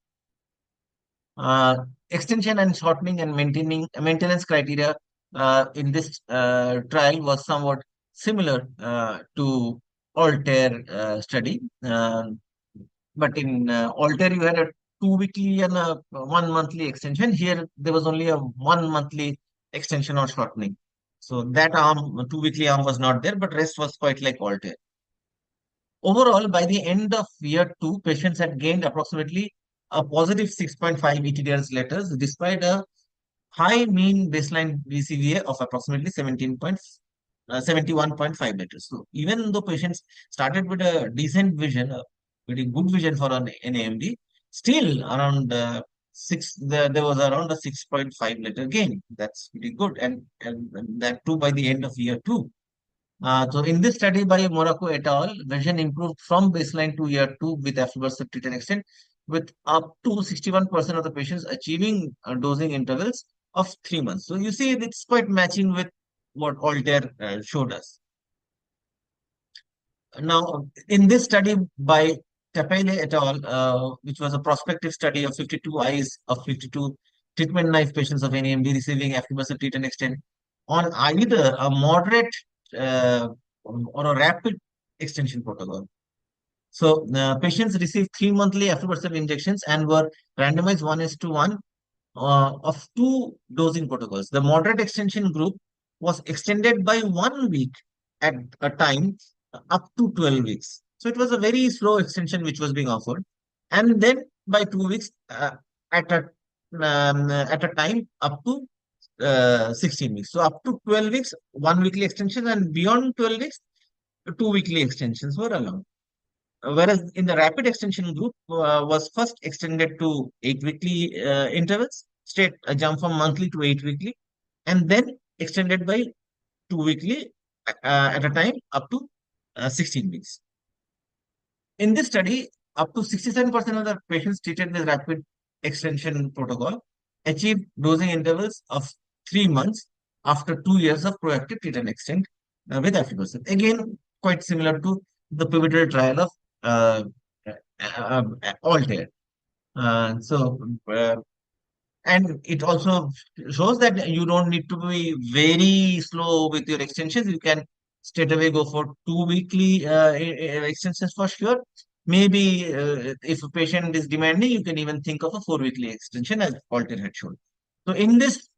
Extension and shortening and maintenance criteria in this trial was somewhat similar to Altair study. But in Altair, you had a 2 weekly and a 1 monthly extension. Here, there was only a 1 monthly extension or shortening. So that arm, 2 weekly arm was not there, but rest was quite like Altair. Overall, by the end of year 2, patients had gained approximately a positive 6.5 ETDRS letters, despite a high mean baseline BCVA of approximately 71.5 letters. So even though patients started with a decent vision, a pretty good vision for an AMD, still around there was around a 6.5 letter gain. That's pretty good, and that too by the end of year 2. So in this study by Morocco et al., vision improved from baseline to year 2 with aflibercept treat and extend, with up to 61% of the patients achieving dosing intervals of 3 months. So you see, it's quite matching with what Altair showed us. Now, in this study by Tapele et al., which was a prospective study of 52 eyes of 52 treatment-naive patients of NAMD receiving aflibercept treat and extend on either a moderate or a rapid extension protocol. So patients received 3 monthly aflibercept injections and were randomized 1:1 of 2 dosing protocols. The moderate extension group was extended by 1 week at a time up to 12 weeks. So it was a very slow extension which was being offered. And then by 2 weeks at a time up to 16 weeks. So up to 12 weeks, 1 weekly extension, and beyond 12 weeks, 2 weekly extensions were allowed. Whereas in the rapid extension group was first extended to 8 weekly intervals, straight a jump from monthly to 8 weekly, and then extended by 2 weekly at a time up to 16 weeks. In this study, up to 67% of the patients treated with rapid extension protocol achieved dosing intervals of 3 months after 2 years of proactive treat and extend with aflibercept. Again, quite similar to the pivotal trial of Altair. And it also shows that you don't need to be very slow with your extensions. You can straight away go for 2 weekly extensions for sure. Maybe if a patient is demanding, you can even think of a 4 weekly extension as Altair had shown. So in this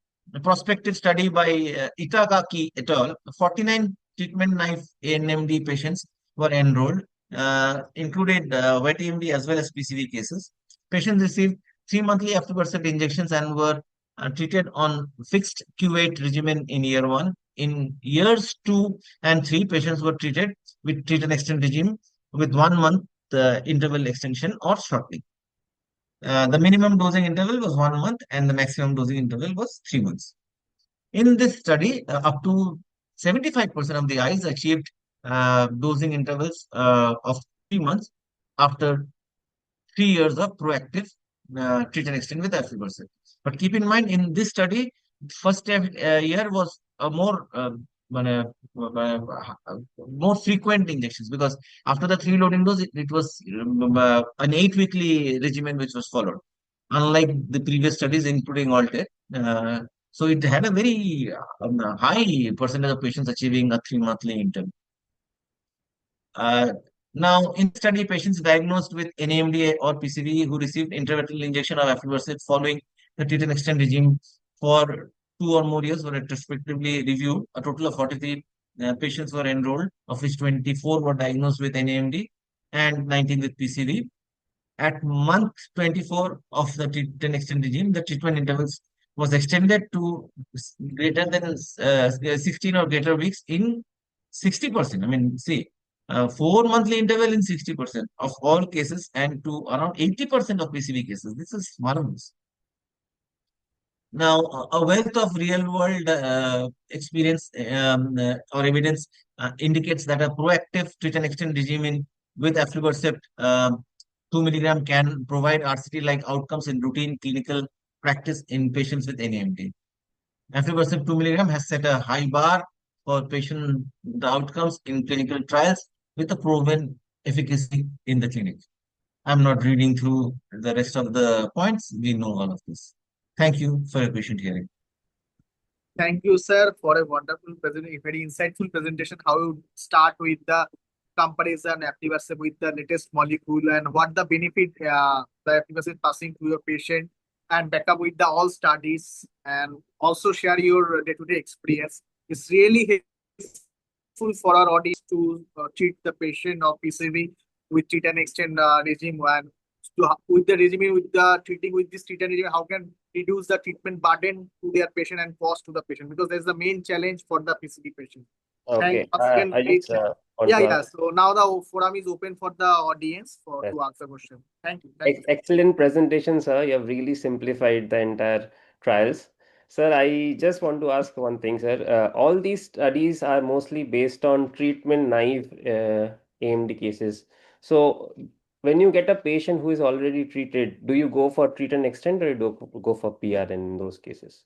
prospective study by Itagaki et al., 49 treatment-naive NMD patients were enrolled, included wet AMD as well as PCV cases. Patients received 3 monthly aflibercept injections and were treated on fixed Q8 regimen in year 1. In years 2 and 3, patients were treated with treat and extend regime with 1 month interval extension or shortening. The minimum dosing interval was 1 month and the maximum dosing interval was 3 months. In this study, up to 75% of the eyes achieved dosing intervals of 3 months after 3 years of proactive treat and extend with aflibercept. But keep in mind, in this study, first year was a more frequent injections, because after the 3 loading dose, it was an 8 weekly regimen which was followed, unlike the previous studies, including Altair. So it had a very high percentage of patients achieving a 3 monthly interval. Now, in the study, patients diagnosed with NAMD or PCV who received intravitreal injection of aflibercept following the treat and extend regime for 2 or more years were retrospectively reviewed. A total of 43 patients were enrolled, of which 24 were diagnosed with NAMD and 19 with PCV. At month 24 of the treat and extend regime, the treatment intervals was extended to greater than 16 or greater weeks in 60%. I mean, see, 4 monthly interval in 60% of all cases and to around 80% of PCV cases. This is marvelous. Now, a wealth of real world experience or evidence indicates that a proactive treat and extend regime with aflibercept 2 milligram can provide RCT-like outcomes in routine clinical practice in patients with NAMD. Aflibercept 2 milligram has set a high bar for patient outcomes in clinical trials with a proven efficacy in the clinic. I'm not reading through the rest of the points. We know all of this. Thank you for your patient hearing. Thank you, sir, for a wonderful presentation, very insightful presentation. How you start with the comparison aflibercept with the latest molecule and what the benefit the aflibercept passing to your patient, and back up with the all studies, and also share your day-to-day experience. It's really helpful for our audience to treat the patient of PCV with treat and extend regime, and with the regime, with the treating with this treat and regime, how can reduce the treatment burden to their patient and cost to the patient, because there's the main challenge for the PCV patient. Okay. Once again, I please. just want Yeah, to yeah. ask. So now the forum is open for the audience Yes. to answer question. Thank you. Thank you. Excellent presentation, sir. You have really simplified the entire trials. Sir, I just want to ask one thing, sir. All these studies are mostly based on treatment naive AMD cases. So, when you get a patient who is already treated, do you go for treat and extend or do you go for PRN in those cases?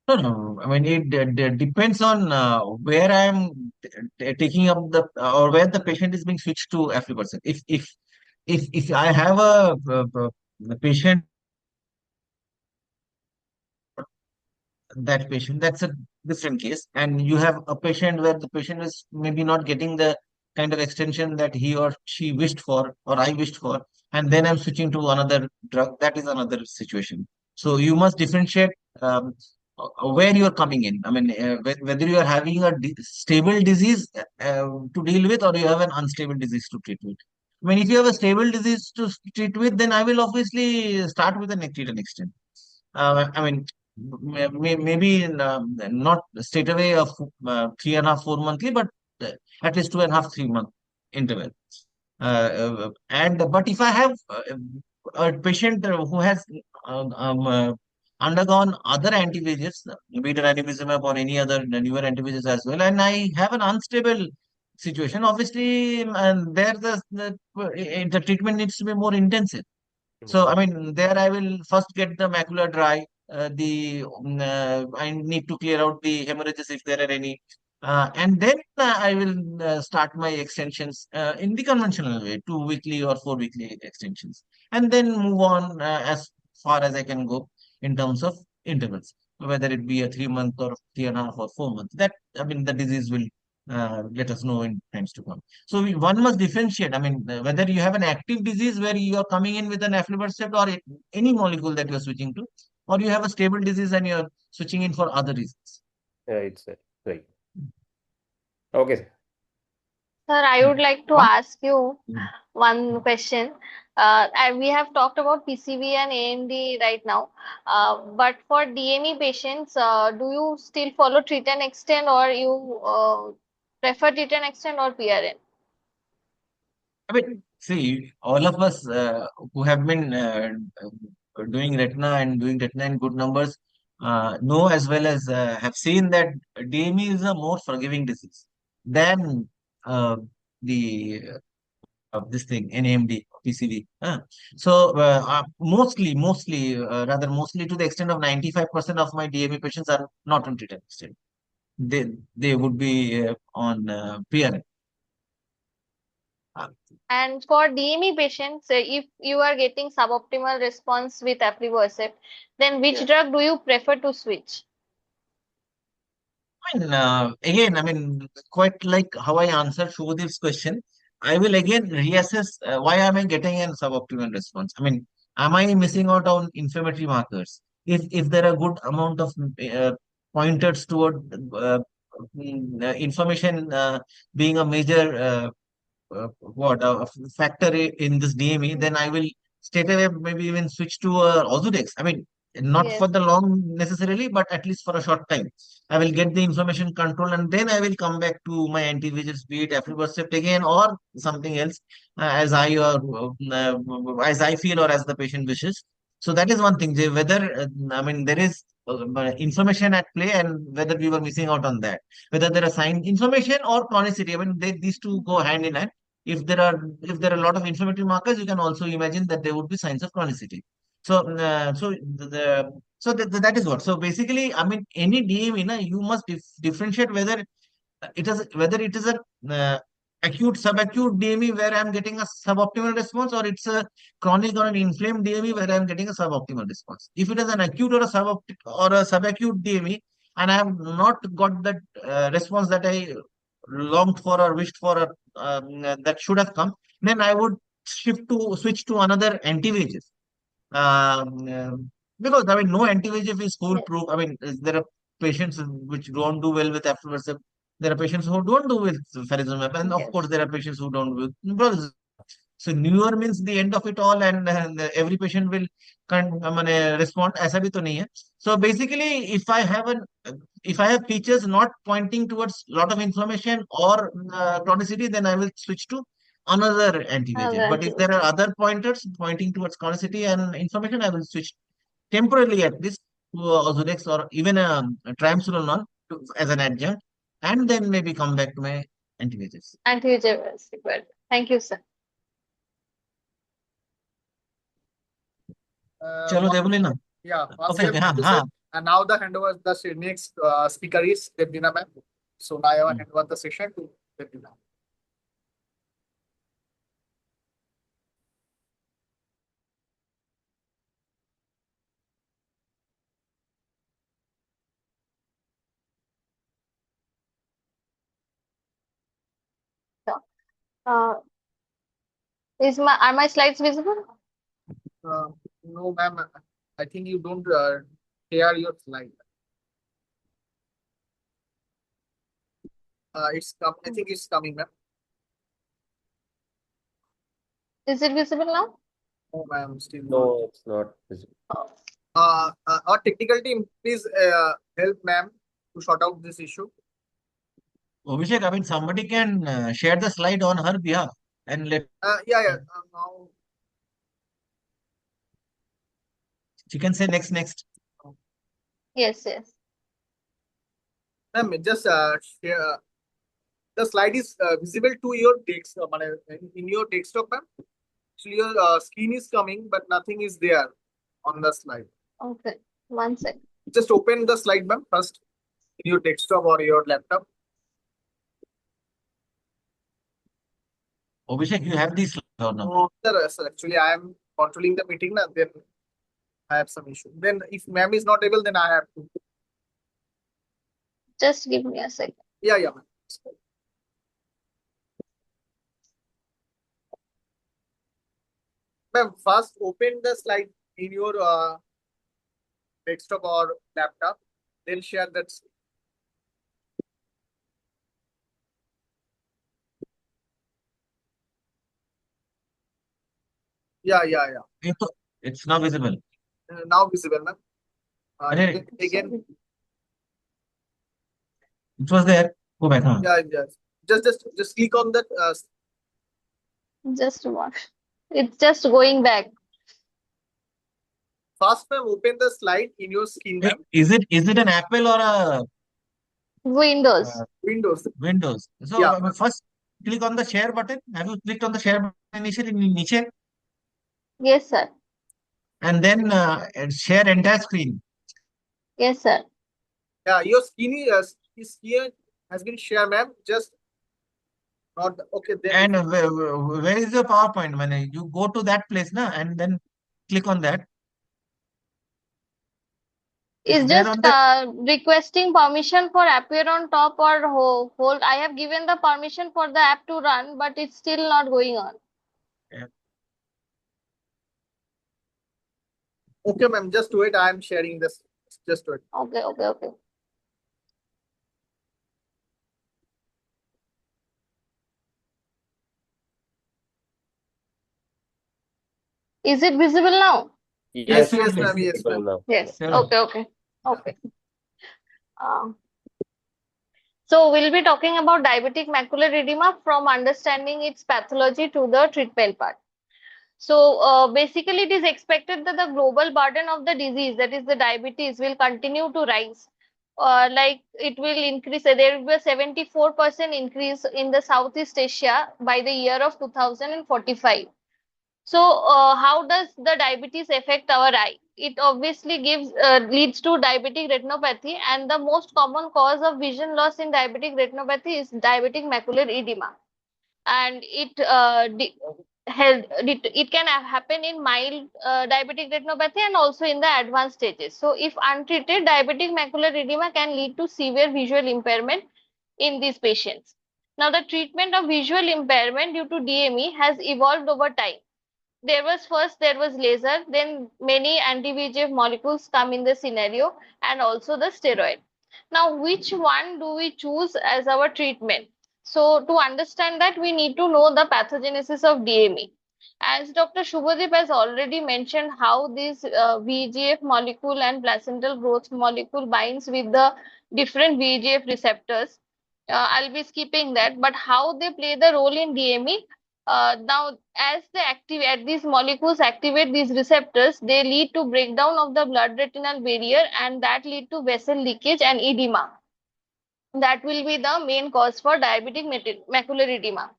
No. I mean, it depends on where I am taking up the or where the patient is being switched to aflibercept. If I have a patient, that's a different case, and you have a patient where the patient is maybe not getting the kind of extension that he or she wished for or I wished for, and then I'm switching to another drug. That is another situation. So you must differentiate where you are coming in. I mean, whether you are having a stable disease to deal with, or you have an unstable disease to treat with. I mean, if you have a stable disease to treat with, then I will obviously start with an treat and extend. I mean, maybe not straight away of 3.5, 4 monthly, but at least 2.5, 3 month interval. But if I have a patient who has undergone other anti-VEGFs, be it ranibizumab or any other newer anti-VEGFs as well, and I have an unstable situation, obviously, there the treatment needs to be more intensive. So, I mean, there I will first get the macula dry. I need to clear out the hemorrhages if there are any, and then I will start my extensions in the conventional way, 2 weekly or 4 weekly extensions, and then move on as far as I can go in terms of intervals, whether it be a 3 month or 3.5 or 4 months. That, I mean, the disease will let us know in times to come. So one must differentiate. I mean, whether you have an active disease where you are coming in with an aflibercept or any molecule that you are switching to, or you have a stable disease and you are switching in for other reasons. Right, sir. Right. Okay, sir. Sir, I would like to ask you one question. We have talked about PCV and AMD right now, but for DME patients, do you still follow treat and extend, or you prefer treat and extend or PRN? I mean, See, all of us who have been doing retina and doing retina in good numbers know as well as have seen that DME is a more forgiving disease than the this thing NAMD, PCV. So mostly to the extent of 95% of my DME patients are not on treatment still. They would be on PRN. And for DME patients, if you are getting suboptimal response with aflibercept, then which Yeah. drug do you prefer to switch? Again, quite like how I answered Shubhadeep's question, I will again reassess why am I getting a suboptimal response? Am I missing out on inflammatory markers? If there are good amount of pointers toward inflammation being a major factor in this DME, then I will straight away maybe even switch to Ozurdex. Not Yes. for the long necessarily, but at least for a short time. I will get the inflammation control, and then I will come back to my anti-VEGFs, be it aflibercept again or something else, as I feel or as the patient wishes. So that is one thing. Whether there is inflammation at play, and whether we were missing out on that, whether there are sign inflammation or chronicity. These two go hand in hand. If there are a lot of inflammatory markers, you can also imagine that there would be signs of chronicity. That is what. So basically, any DME, you must differentiate whether it is a acute subacute DME where I'm getting a suboptimal response, or it's a chronic or an inflamed DME where I'm getting a suboptimal response. If it is an acute or a subacute DME, and I have not got that response that I longed for or wished for, or that should have come, then I would switch to another anti-VEGF. Because no anti-VEGF is foolproof. There are patients which don't do well with aflibercept. There are patients who don't do with faricimab, and of Yes. course there are patients who don't with brother. So newer means the end of it all, and every patient will respond. ऐसा भी तो नहीं है. So basically, if I have features not pointing towards lot of inflammation or chronicity, then I will switch to another anti-VEGF. But if there are other pointers pointing towards chronicity and inflammation, I will switch temporarily at least to Ozurdex or even a triamcinolone as an adjunct, and then maybe come back to my anti-VEGFs. Anti-VEGF is required. Thank you, sir. चलो देवली ना. Yeah. Okay, Vasu, हाँ, you हाँ. said, and now the handover, the next speaker is Devdina ma'am. So now I will hand over the session to Devdina. Uh, are my slides visible? No, ma'am. I think you don't share your slide. I think it's coming, ma'am. Is it visible now? No, ma'am. Still not. No, it's not visible. Our technical team, please help ma'am to sort out this issue. Abhishek, somebody can share the slide on her behalf and let. Yeah. Now, She can say next. Yes. ma'am, just share. The slide is visible to your text in your desktop, ma'am. So your screen is coming, but nothing is there on the slide. Okay. 1 second. Just open the slide, ma'am, first in your desktop or your laptop. Abhishek, you have these slides or no? No, sir, actually, I am controlling the meeting now. Then I have some issue. Then if ma'am is not able, then I have to. Just give me a second. Yeah, ma'am. Ma'am, first open the slide in your desktop or laptop, then share that. Yeah. It's now visible. Now visible, ma'am. Again, Again. it was there. Go back. Yeah. Just click on that. Just one. It's just going back. First, ma'am, open the slide in your screen, ma'am. Is it an Apple or a Windows. Windows. Windows? So Yeah. first click on the share button. Have you clicked on the share button initially? Niche? Yes, sir. And then share entire screen. Yes, sir. Yeah, your screen is here, has been shared, ma'am. Just not okay. Then And where is your PowerPoint? When you go to that place, na, and then click on that. It's there just on the requesting permission for appear on top or hold. I have given the permission for the app to run, but it's still not going on. okay, ma'am. Just wait. I am sharing this. Just wait. Okay, okay, okay. Is it visible now? Yes, Yes, yes, it's ma'am, yes, visible ma'am. now. Yes. Yeah. Okay, okay, okay. So we'll be talking about diabetic macular edema from understanding its pathology to the treatment part. So basically, it is expected that the global burden of the disease, that is the diabetes, will continue to rise. Like it will increase. There will be a 74% increase in the Southeast Asia by the year of 2045. So how does the diabetes affect our eye? It obviously leads to diabetic retinopathy, and the most common cause of vision loss in diabetic retinopathy is diabetic macular edema, and it can happen in mild diabetic retinopathy and also in the advanced stages. So if untreated, diabetic macular edema can lead to severe visual impairment in these patients. Now, the treatment of visual impairment due to DME has evolved over time. There was laser, then many anti-VEGF molecules come in the scenario, and also the steroid. Now, which one do we choose as our treatment? So to understand that, we need to know the pathogenesis of DME. As Dr. Shubhadeep has already mentioned how this VEGF molecule and placental growth molecule binds with the different VEGF receptors. I'll be skipping that, but how they play the role in DME. Now, as these molecules activate these receptors, they lead to breakdown of the blood retinal barrier, and that lead to vessel leakage and edema. That will be the main cause for diabetic macular edema.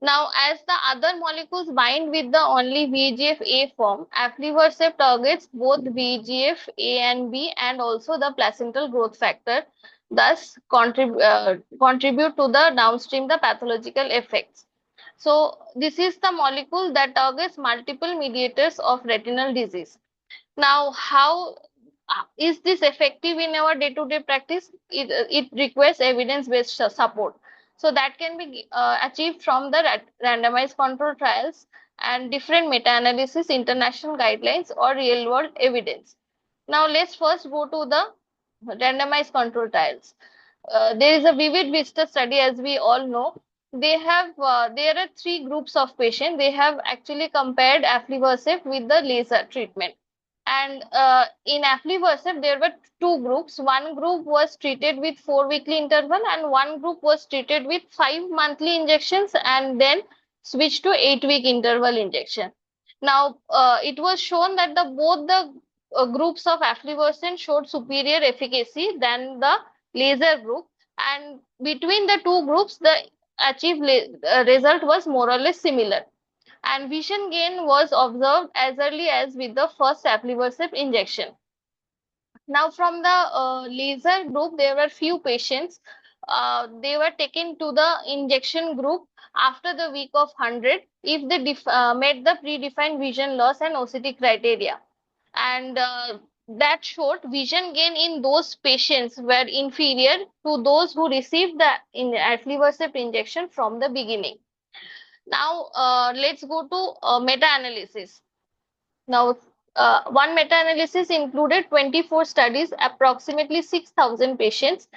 Now, as the other molecules bind with the only VEGF-A form, aflibercept targets both VEGF-A and B and also the placental growth factor, thus contribute to the downstream the pathological effects. So this is the molecule that targets multiple mediators of retinal disease. Now, how is this effective in our day-to-day practice? It requires evidence-based support. So that can be achieved from the randomized control trials and different meta-analysis, international guidelines, or real-world evidence. Now, let's first go to the randomized control trials. There is a Vivid Vista study, as we all know. There are three groups of patients. They have actually compared aflibercept with the laser treatment. And in aflibercept, there were two groups. One group was treated with 4 weekly interval, and one group was treated with 5 monthly injections, and then switched to 8-week interval injection. Now, it was shown that both the groups of aflibercept showed superior efficacy than the laser group, and between the two groups, the achieved result was more or less similar, and vision gain was observed as early as with the first aflibercept injection. Now, from the laser group, there were few patients. They were taken to the injection group after the week of 100 if they met the predefined vision loss and OCT criteria. And that showed vision gain in those patients were inferior to those who received the aflibercept injection from the beginning. Now, let's go to meta-analysis. Now, one meta-analysis included 24 studies, approximately 6,000 patients.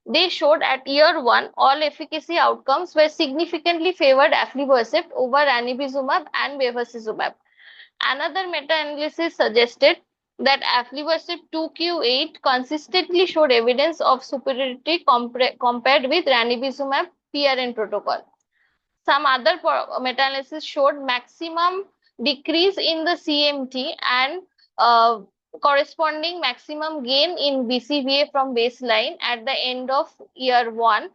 They showed at year 1, all efficacy outcomes were significantly favored aflibercept over ranibizumab and bevacizumab. Another meta-analysis suggested that aflibercept 2q8 consistently showed evidence of superiority compared with ranibizumab PRN protocol. some other meta-analysis showed maximum decrease in the CMT and corresponding maximum gain in BCVA from baseline at the end of year 1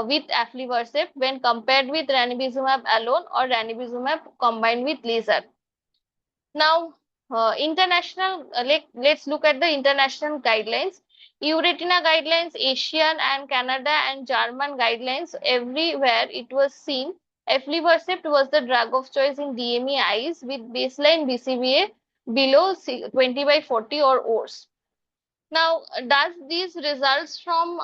with aflibercept when compared with ranibizumab alone or ranibizumab combined with laser. Now, let's look at the international guidelines. EURETINA guidelines, Asian and Canada and German guidelines, everywhere it was seen aflibercept was the drug of choice in DME eyes with baseline BCVA below 20/40 or worse. Now, does these results from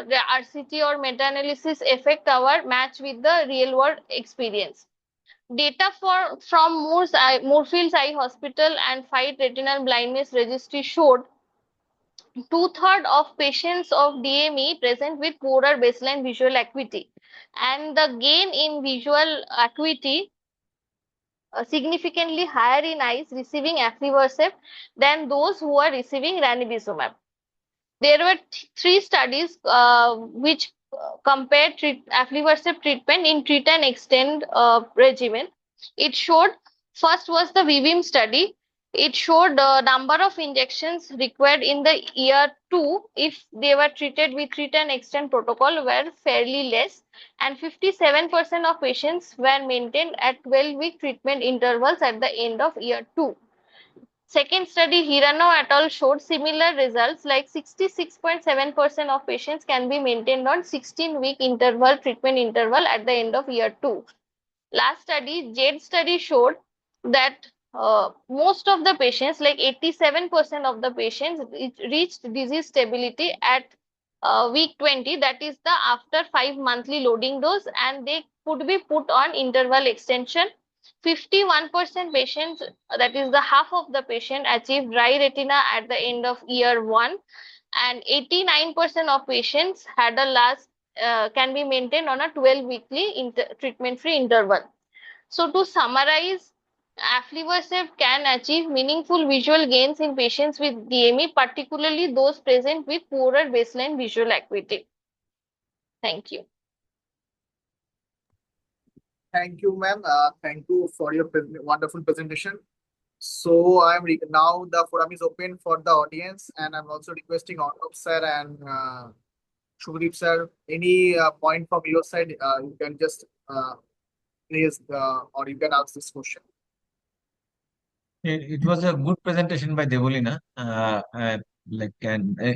the RCT or meta-analysis affect our match with the real-world experience? Data from Moorfields Eye Hospital and FIGHT Retinal Blindness Registry showed 2/3 of patients of DME present with poorer baseline visual acuity, and the gain in visual acuity significantly higher in eyes receiving aflibercept than those who are receiving ranibizumab. There were 3 studies which compared aflibercept treatment in treat and extend regimen. It showed, first was the VIVIM study. It showed the number of injections required in the year 2 if they were treated with treat and extend protocol were fairly less, and 57% of patients were maintained at 12-week treatment intervals at the end of year 2. Second study, Hirano et al. Showed similar results, like 66.7% of patients can be maintained on 16-week treatment interval at the end of year 2. Last study, JADE study, showed that most of the patients, like 87% of the patients, reached disease stability at week 20, that is the after 5 monthly loading dose, and they could be put on interval extension. 51% patients, that is the half of the patient, achieved dry retina at the end of year 1, and 89% of patients had a last can be maintained on a 12-weekly treatment-free interval. So to summarize, aflibercept can achieve meaningful visual gains in patients with DME, particularly those present with poorer baseline visual acuity. Thank you. Thank you, ma'am. Thank you for your wonderful presentation. So now the forum is open for the audience, and I'm also requesting Arnab sir and Shubhadeep sir, any point from your side, you can just raise or you can ask this question. It was a good presentation by Devolina,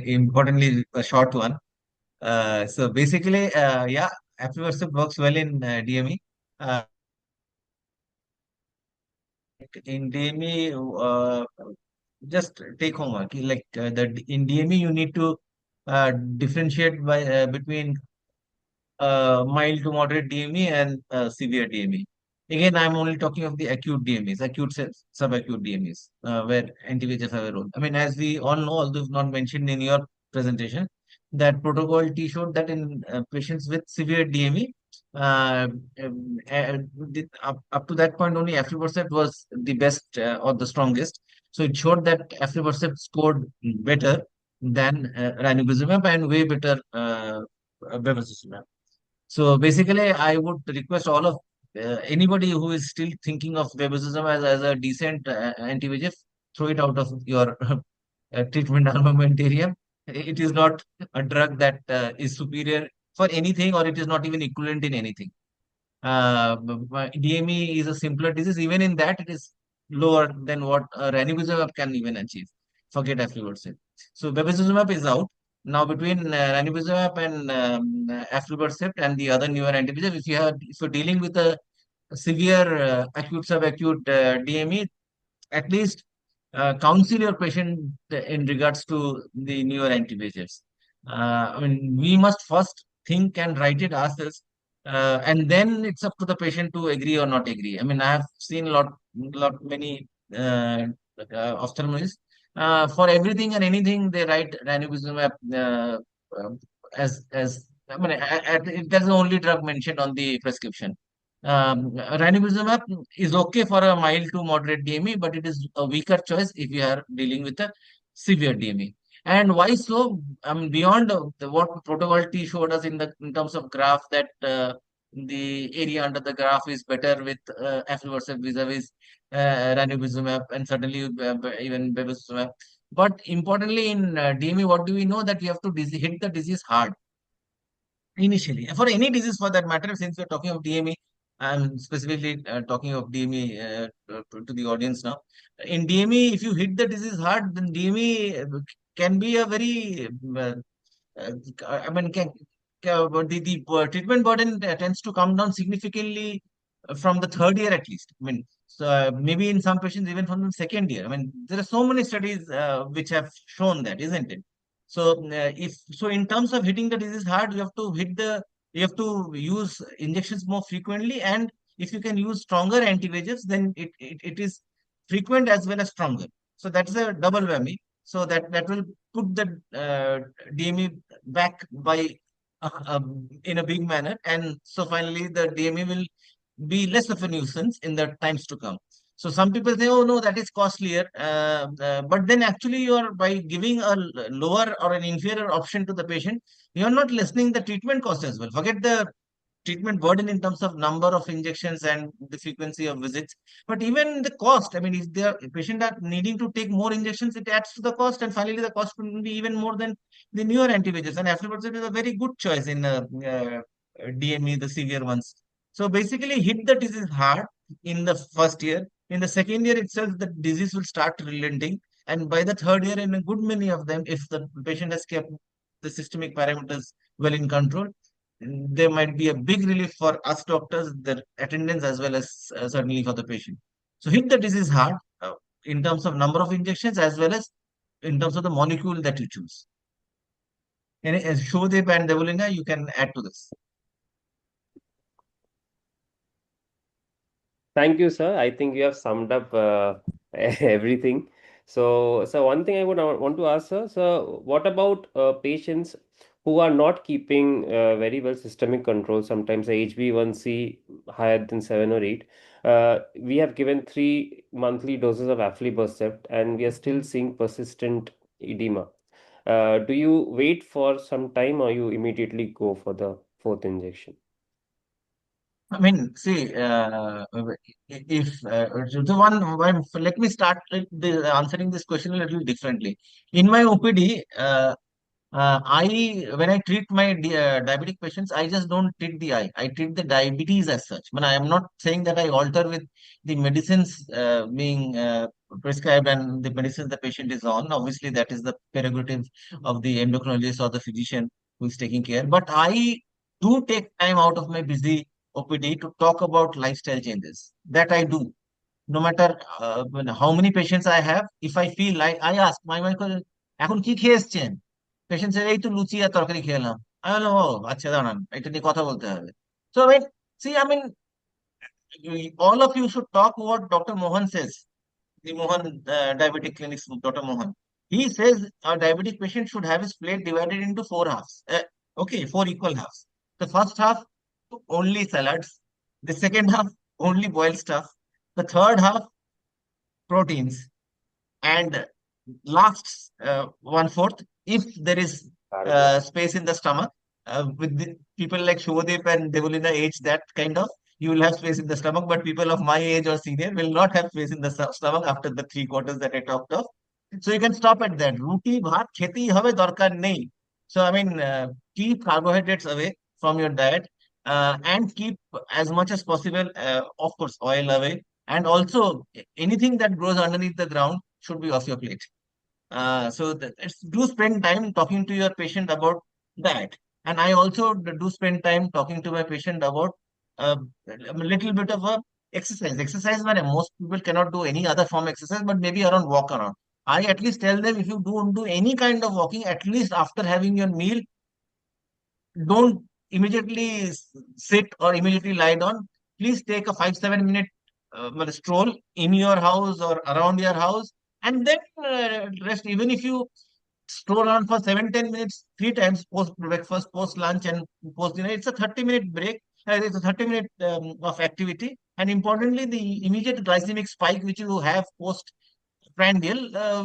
importantly, a short one. So basically, yeah, aflibercept works well in DME. In DME, just take homework. In DME, you need to differentiate between mild to moderate DME and severe DME. Again, I'm only talking of the acute DMEs, acute subacute DMEs, where anti-VEGF have a role. I mean, as we all know, although not mentioned in your presentation, that protocol T showed that in patients with severe DME, up to that point, only aflibercept was the best or the strongest. So it showed that aflibercept scored better than ranibizumab and way better bevacizumab. So basically, I would request all of anybody who is still thinking of bevacizumab as a decent anti-VEGF, throw it out of your treatment armamentarium. It is not a drug that is superior for anything, or it is not even equivalent in anything. DME is a simpler disease. Even in that, it is lower than what ranibizumab can even achieve. Forget aflibercept. So bevacizumab is out. Now between ranibizumab and aflibercept and the other newer anti-VEGF, if you're dealing with a severe acute subacute DME, at least counsel your patient in regards to the newer anti-VEGFs. I mean, we must first think and write it ourselves, and then it's up to the patient to agree or not agree. I mean, I have seen many ophthalmologists. For everything and anything, they write ranibizumab as I mean, that's the only drug mentioned on the prescription. Ranibizumab is okay for a mild to moderate DME, but it is a weaker choice if you are dealing with a severe DME. And why so? I mean, beyond what protocol T showed us in terms of graph that the area under the graph is better with aflibercept vis-a-vis ranibizumab and certainly even bevacizumab. But importantly in DME, what do we know? That you have to hit the disease hard initially. For any disease for that matter, since we're talking of DME, I'm specifically talking of DME to the audience now. In DME, if you hit the disease hard, then DME can be a very, I mean, the treatment burden tends to come down significantly from the third year at least. I mean, so maybe in some patients even from the second year. I mean, there are so many studies which have shown that, isn't it? So if so, in terms of hitting the disease hard, you have to use injections more frequently, and if you can use stronger anti-VEGFs, then it is frequent as well as stronger. So that's a double whammy. So that will put the DME back by in a big manner, and so finally the DME will be less of a nuisance in the times to come. So some people say, oh no, that is costlier. But then actually you are, by giving a lower or an inferior option to the patient, you are not lessening the treatment cost as well. Forget the treatment burden in terms of number of injections and the frequency of visits. But even the cost, I mean, if the patient are needing to take more injections, it adds to the cost, and finally the cost will be even more than the newer anti-VEGFs. And aflibercept is a very good choice in DME, the severe ones. So basically, hit the disease hard in the first year. In the second year itself, the disease will start relenting. And by the third year, in a good many of them, if the patient has kept the systemic parameters well in control, there might be a big relief for us doctors, the attendants, as well as certainly for the patient. So hit the disease hard in terms of number of injections as well as in terms of the molecule that you choose. And as Shobhadeep and Devolina, you can add to this. Thank you, sir. I think you have summed up everything. So one thing I would want to ask, sir, so what about patients who are not keeping very well systemic control? Sometimes the HbA1c higher than 7 or 8. We have given 3 monthly doses of aflibercept, and we are still seeing persistent edema. Do you wait for some time, or you immediately go for the 4th injection? I mean, see, if the one, let me start answering this question a little differently. In my OPD, when I treat my diabetic patients, I just don't treat the eye. I treat the diabetes as such. But I am not saying that I alter with the medicines being prescribed and the medicines the patient is on. Obviously, that is the prerogative of the endocrinologist or the physician who is taking care. But I do take time out of my busy OPD to talk about lifestyle changes. That I do. No matter how many patients I have, if I feel like, I ask my wife, এখন কি খেয়েছেন? Patient said, এই তো লুচি আর তরকারি খেলাম। I don't know, আচ্ছা দাঁড়ান, এটা নিয়ে কথা বলতে হবে। So I mean, see, I mean, all of you should talk what Dr. Mohan says, the Mohan Diabetic Clinics, Dr. Mohan. He says a diabetic patient should have his plate divided into 4 halves. Okay, 4 equal halves. The first half, only salads. The second half, only boiled stuff. The third half, proteins. And last 1/4, if there is space in the stomach, with the people like Shobhadeep and Devolina age, that kind of, you will have space in the stomach, but people of my age or senior will not have space in the stomach after the 3/4 that I talked of. So you can stop at that. Ruti bhat kheti habe darkar nahi. So I mean, keep carbohydrates away from your diet, and keep as much as possible, of course, oil away, and also anything that grows underneath the ground should be off your plate. So do spend time talking to your patient about that. And I also do spend time talking to my patient about a little bit of a exercise. Exercise, where most people cannot do any other form of exercise, but maybe around walk around. I at least tell them, if you don't do any kind of walking, at least after having your meal, don't immediately sit or immediately lie down. Please take a 5-7 minute stroll in your house or around your house, and then rest. Even if you stroll on for 7-10 minutes 3 times, post breakfast, post lunch, and post dinner, it's a 30-minute break. It's a 30-minute of activity. And importantly, the immediate glycemic spike which you have post prandial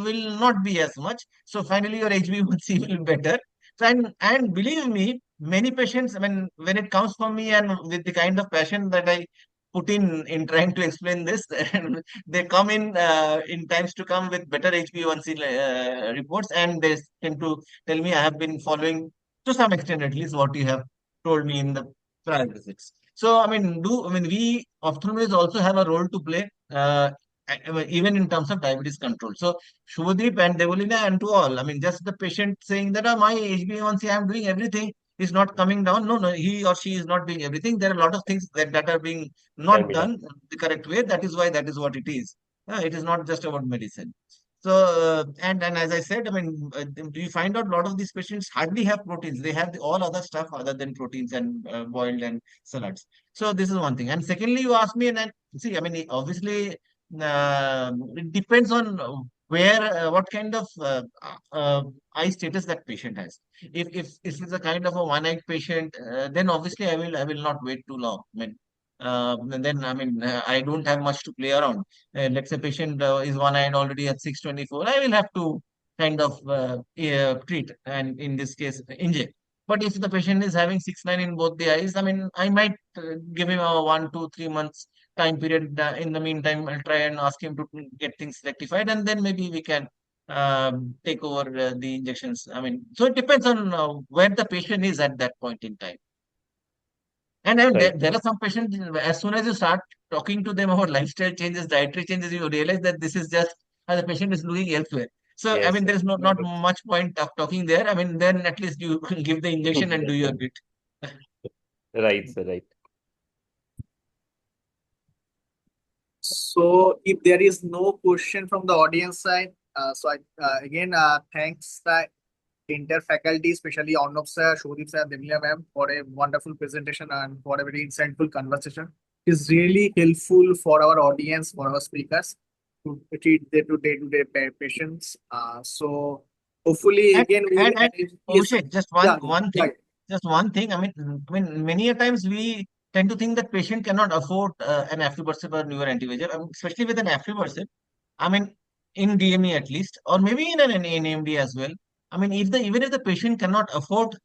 will not be as much. So finally, your HbA1c will be better. So, and believe me, many patients, I mean, when it comes from me and with the kind of passion that I put in trying to explain this, they come in times to come with better HbA1c reports, and they tend to tell me I have been following to some extent at least what you have told me in the prior visits. So, I mean, we ophthalmologists also have a role to play, even in terms of diabetes control. So, Shubhadeep and Devolina and to all, I mean, just the patient saying that my HbA1c, I am doing everything, is not coming down. No, he or she is not doing everything. There are a lot of things that are being Can not be done the correct way. That is why that is what it is. It is not just about medicine. So, and as I said, I mean, you find out a lot of these patients hardly have proteins. They have all other stuff other than proteins and boiled and salads. So this is one thing. And secondly, you asked me, and then see, I mean, obviously, it depends on where, what kind of eye status that patient has. If it's a kind of a one-eyed patient, then obviously I will not wait too long. I mean, and then I mean I don't have much to play around. Let's say patient is one-eyed already at 624. I will have to kind of treat, and in this case inject. But if the patient is having 6/9 in both the eyes, I mean I might give him a 1, 2, 3 months time period. In the meantime, I'll try and ask him to get things rectified, and then maybe we can take over the injections. I mean, so it depends on where the patient is at that point in time. And then right. there are some patients, as soon as you start talking to them about lifestyle changes, dietary changes, you realize that this is just the patient is looking elsewhere. So, I Yes, mean, there is yes. not much point of talking there. I mean, then at least you give the injection and do your bit. Right, sir, right. So if there is no question from the audience side, again thanks the entire faculty, especially Arnab sir, Shobhdeep sir, Demila ma'am, for a wonderful presentation and for a very insightful conversation. It's really helpful for our audience, for our speakers to treat day-to-day patients. So hopefully again we will. And Yes, Abhishek, just yeah, one thing, right. just one thing. I mean, many a times we tend to think that patient cannot afford an aflibercept or newer anti-VEGF, I mean, especially with an aflibercept. I mean, in DME at least, or maybe in an AMD as well. I mean, even if the patient cannot afford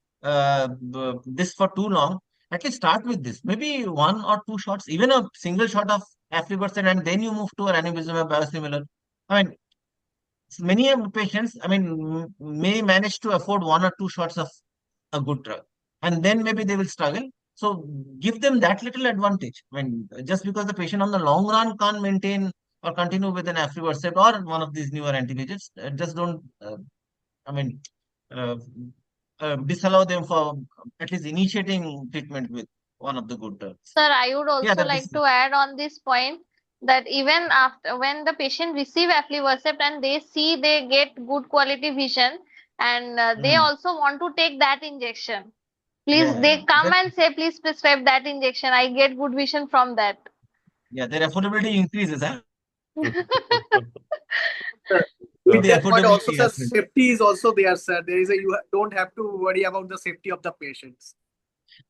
this for too long, at least start with this. Maybe 1 or 2 shots, even a single shot of aflibercept, and then you move to a ranibizumab biosimilar. I mean, many of the patients, I mean, may manage to afford 1 or 2 shots of a good drug, and then maybe they will struggle. So give them that little advantage. I mean, just because the patient on the long run can't maintain or continue with an aflibercept or one of these newer anti-VEGFs, just don't. I mean, uh, disallow them for at least initiating treatment with one of the good drugs. Sir, I would Yeah, also that like is. to add on this point that even after when the patient receive aflibercept and they see they get good quality vision and they Mhm. also want to take that injection. Please, Yeah, they come and say, please prescribe that injection. I get good vision from that. yeah, their affordability increases, huh? Sir, With with the that point also, affordability sir, aspect. safety is also there, sir. There is a don't have to worry about the safety of the patients.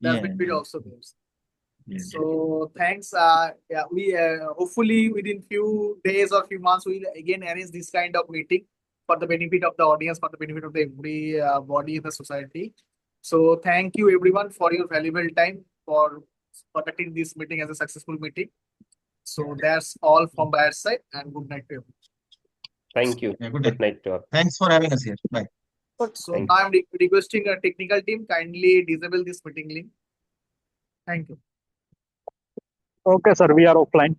That's Yeah, between yeah, also there. yeah. So thanks. Yeah, we hopefully within few days or few months we'll again arrange this kind of meeting for the benefit of the audience, for the benefit of the every body in the society. So thank you everyone for your valuable time for conducting this meeting as a successful meeting. So that's all from my side, and good night to everyone. Thank you. Yeah, good Good night to all. Thanks for having us here. Bye. So Thank now I'm requesting a technical team kindly disable this meeting link. Thank you. Okay, sir, we are offline.